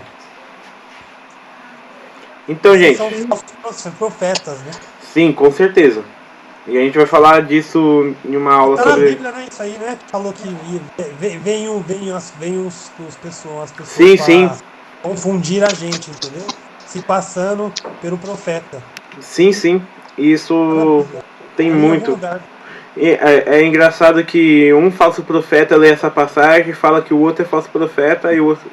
Speaker 1: Então, gente,
Speaker 5: São falsos profetas, né?
Speaker 1: sim, com certeza. E a gente vai falar disso em uma aula
Speaker 5: Tá na
Speaker 1: sobre.
Speaker 5: Bíblia, né? Isso aí, né? Falou que vem as pessoas
Speaker 1: Sim,
Speaker 5: para
Speaker 1: sim.
Speaker 5: confundir a gente, entendeu? Se passando pelo profeta.
Speaker 1: Sim, sim.
Speaker 5: Tá na
Speaker 1: Isso
Speaker 5: Bíblia.
Speaker 1: tem
Speaker 5: Ali em algum
Speaker 1: muito.
Speaker 5: lugar.
Speaker 1: É engraçado que um falso profeta lê essa passagem e fala que o outro é falso profeta, e o outro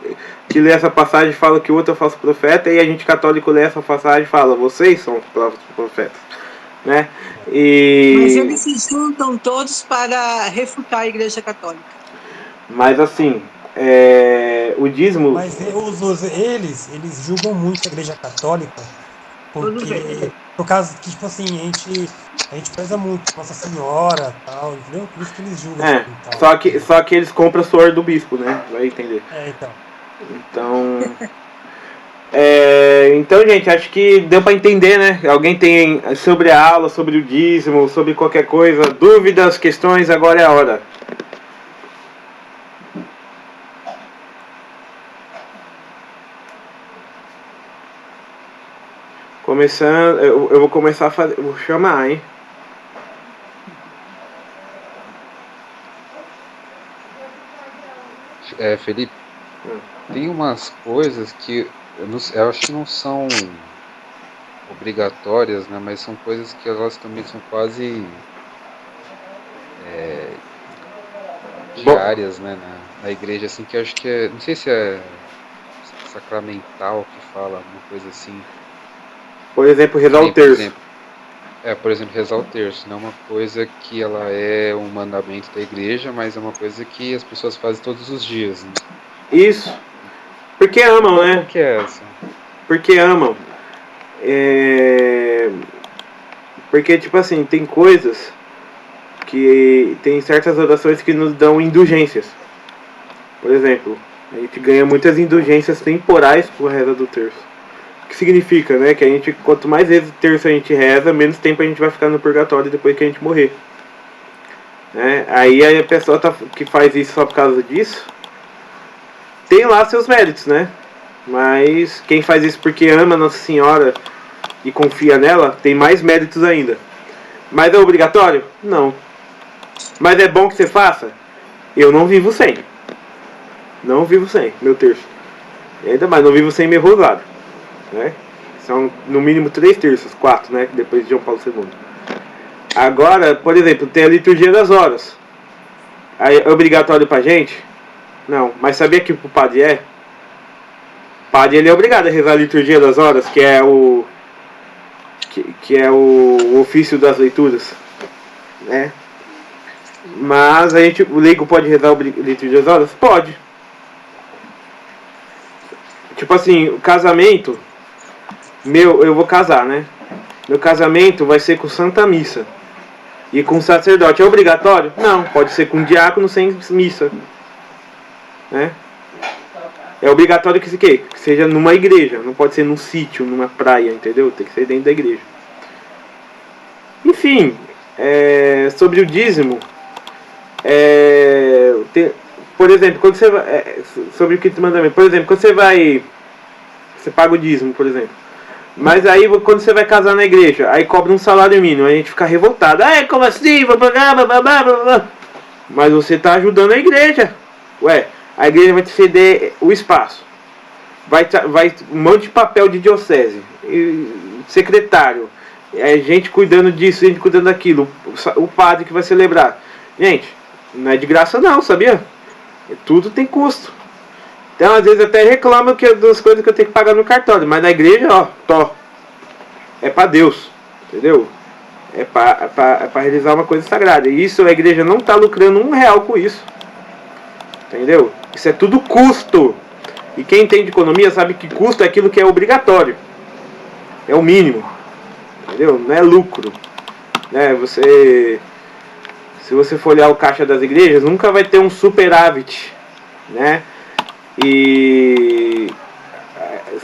Speaker 1: que lê essa passagem fala que o outro é falso profeta, e a gente católico lê essa passagem e fala, vocês são falsos profetas, né?
Speaker 2: Mas
Speaker 1: E
Speaker 2: eles se juntam todos para refutar a Igreja Católica.
Speaker 1: mas assim, o dízimo,
Speaker 5: Mas eles julgam muito a Igreja Católica,
Speaker 2: Tudo bem.
Speaker 5: porque por causa que, tipo assim, a gente preza muito Nossa Senhora, tal, entendeu? Por isso que eles julgam assim, tal.
Speaker 1: só que eles compram suor do bispo, né? Vai entender.
Speaker 5: Então.
Speaker 1: Então, gente, acho que deu para entender, né? Alguém tem sobre a aula, sobre o dízimo, sobre qualquer coisa, dúvidas, questões, agora é a hora. Começando, eu vou começar a fazer, vou chamar, hein?
Speaker 3: Felipe, tem umas coisas que eu acho que não são obrigatórias, né? Mas são coisas que elas também são quase diárias, né? Na igreja, assim, que eu acho que não sei se é sacramental que fala, alguma coisa assim.
Speaker 1: Por exemplo, rezar o terço.
Speaker 3: Por exemplo, rezar o terço. Não é uma coisa que ela é um mandamento da igreja, mas é uma coisa que as pessoas fazem todos os dias. Né?
Speaker 1: Isso. Porque amam, né?
Speaker 3: Qual que é essa?
Speaker 1: Porque amam. Porque, tipo assim, tem coisas que tem certas orações que nos dão indulgências. Por exemplo, a gente ganha muitas indulgências temporais por reza do terço. O que significa, né? Que a gente, quanto mais vezes o terço a gente reza, menos tempo a gente vai ficar no purgatório depois que a gente morrer. Né? Aí a pessoa que faz isso só por causa disso, tem lá seus méritos, né? Mas quem faz isso porque ama Nossa Senhora e confia nela, tem mais méritos ainda. Mas é obrigatório? Não. Mas é bom que você faça? Eu não vivo sem. Não vivo sem meu terço. E ainda mais, não vivo sem meu rosário. Né? São no mínimo 3 terços, 4, né? Depois de João Paulo II. Agora, por exemplo, tem a liturgia das horas. Aí, é obrigatório pra gente? Não. Mas sabia que o padre é? O padre ele é obrigado a rezar a liturgia das horas, que é o ofício das leituras, né? Mas o leigo pode rezar a liturgia das horas? Pode. Tipo assim, o casamento eu vou casar, né? Meu casamento vai ser com Santa Missa e com sacerdote. É obrigatório? Não, pode ser com diácono sem missa, né? É obrigatório que seja numa igreja, não pode ser num sítio, numa praia, entendeu? Tem que ser dentro da igreja. Enfim, sobre o dízimo, por exemplo, quando você vai, sobre o quinto mandamento, por exemplo, quando você paga o dízimo, por exemplo. Mas aí quando você vai casar na igreja, aí cobra um salário mínimo, a gente fica revoltado. Como assim? Vou pagar, blá, blá, blá, blá. Mas você está ajudando a igreja. A igreja vai te ceder o espaço. Vai um monte de papel de diocese, secretário, gente cuidando disso, gente cuidando daquilo, o padre que vai celebrar. Gente, não é de graça não, sabia? Tudo tem custo. Então às vezes até reclamam das coisas que eu tenho que pagar no cartório, mas na igreja, é para Deus, entendeu? É para realizar uma coisa sagrada. E isso a igreja não está lucrando R$1 com isso. Entendeu? Isso é tudo custo. E quem entende economia sabe que custo é aquilo que é obrigatório. É o mínimo. Entendeu? Não é lucro. Né? Se você for olhar o caixa das igrejas, nunca vai ter um superávit. Né? E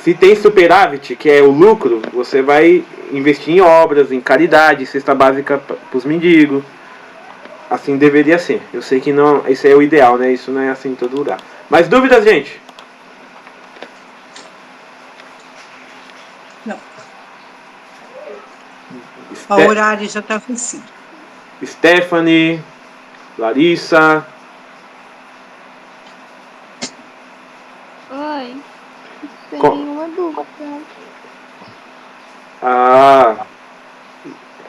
Speaker 1: se tem superávit, que é o lucro, você vai investir em obras, em caridade, cesta básica para os mendigos. Assim deveria ser. Eu sei que não, isso é o ideal, né? Isso não é assim em todo lugar. Mas dúvidas, gente?
Speaker 2: Não. O horário já está vencido.
Speaker 1: Stephanie, Larissa.
Speaker 6: Oi. Tem uma dúvida.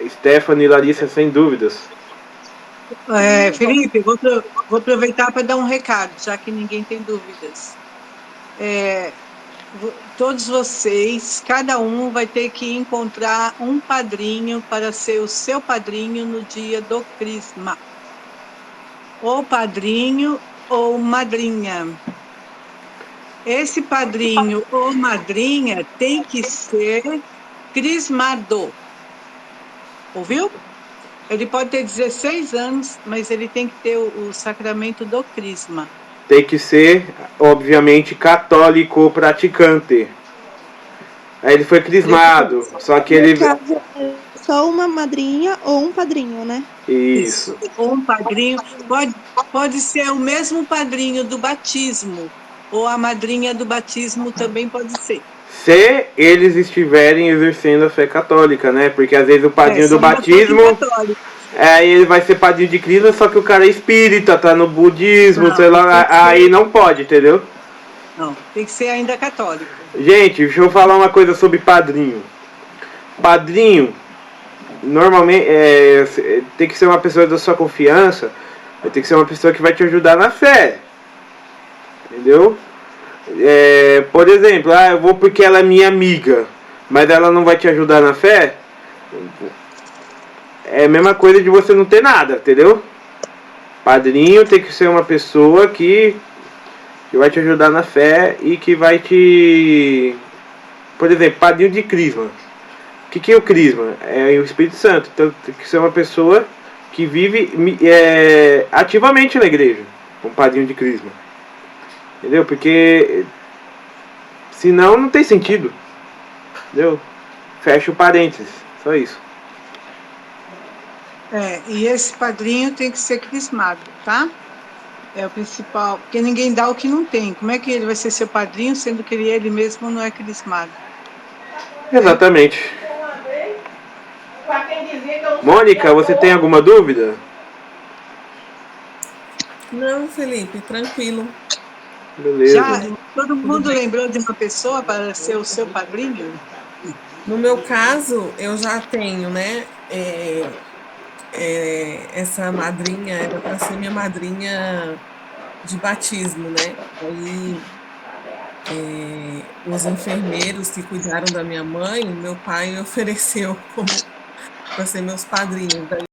Speaker 1: Stephanie e Larissa, sem dúvidas.
Speaker 2: Felipe, vou aproveitar para dar um recado, já que ninguém tem dúvidas. Todos vocês, cada um vai ter que encontrar um padrinho para ser o seu padrinho no dia do crisma. Ou padrinho ou madrinha. Esse padrinho ou madrinha tem que ser crismado. Ouviu? Ele pode ter 16 anos, mas ele tem que ter o sacramento do crisma.
Speaker 1: Tem que ser, obviamente, católico praticante. Aí ele foi crismado, só que ele...
Speaker 6: No caso, é só uma madrinha ou um padrinho, né?
Speaker 1: Isso.
Speaker 2: Ou um padrinho, pode ser o mesmo padrinho do batismo, ou a madrinha do batismo também pode ser.
Speaker 1: Se eles estiverem exercendo a fé católica, né? Porque às vezes o padrinho do batismo... ele vai ser padrinho de Cristo, só que o cara é espírita, tá no budismo,
Speaker 2: Não,
Speaker 1: sei lá, aí não pode, entendeu?
Speaker 2: Não, tem que ser ainda católico.
Speaker 1: Gente, deixa eu falar uma coisa sobre padrinho. Padrinho, normalmente, tem que ser uma pessoa da sua confiança, tem que ser uma pessoa que vai te ajudar na fé. Entendeu? Por exemplo, eu vou porque ela é minha amiga. mas ela não vai te ajudar na fé, é a mesma coisa de você não ter nada, entendeu? Padrinho tem que ser uma pessoa que vai te ajudar na fé e que vai te... Por exemplo, padrinho de crisma. O que é o crisma? É o Espírito Santo. Então tem que ser uma pessoa que vive ativamente na igreja, um padrinho de crisma. Entendeu? Porque senão não tem sentido. Entendeu? Fecha o parênteses. Só isso.
Speaker 2: E esse padrinho tem que ser crismado, tá? É o principal, porque ninguém dá o que não tem. Como é que ele vai ser seu padrinho, sendo que ele mesmo não é crismado?
Speaker 1: Exatamente. Mônica, você tem alguma dúvida?
Speaker 7: Não, Felipe, tranquilo.
Speaker 1: Beleza.
Speaker 2: Já todo mundo lembrou de uma pessoa para ser o seu padrinho?
Speaker 7: No meu caso, eu já tenho, né? Essa madrinha era para ser minha madrinha de batismo, né? Aí os enfermeiros que cuidaram da minha mãe, meu pai me ofereceu como para ser meus padrinhos. Daí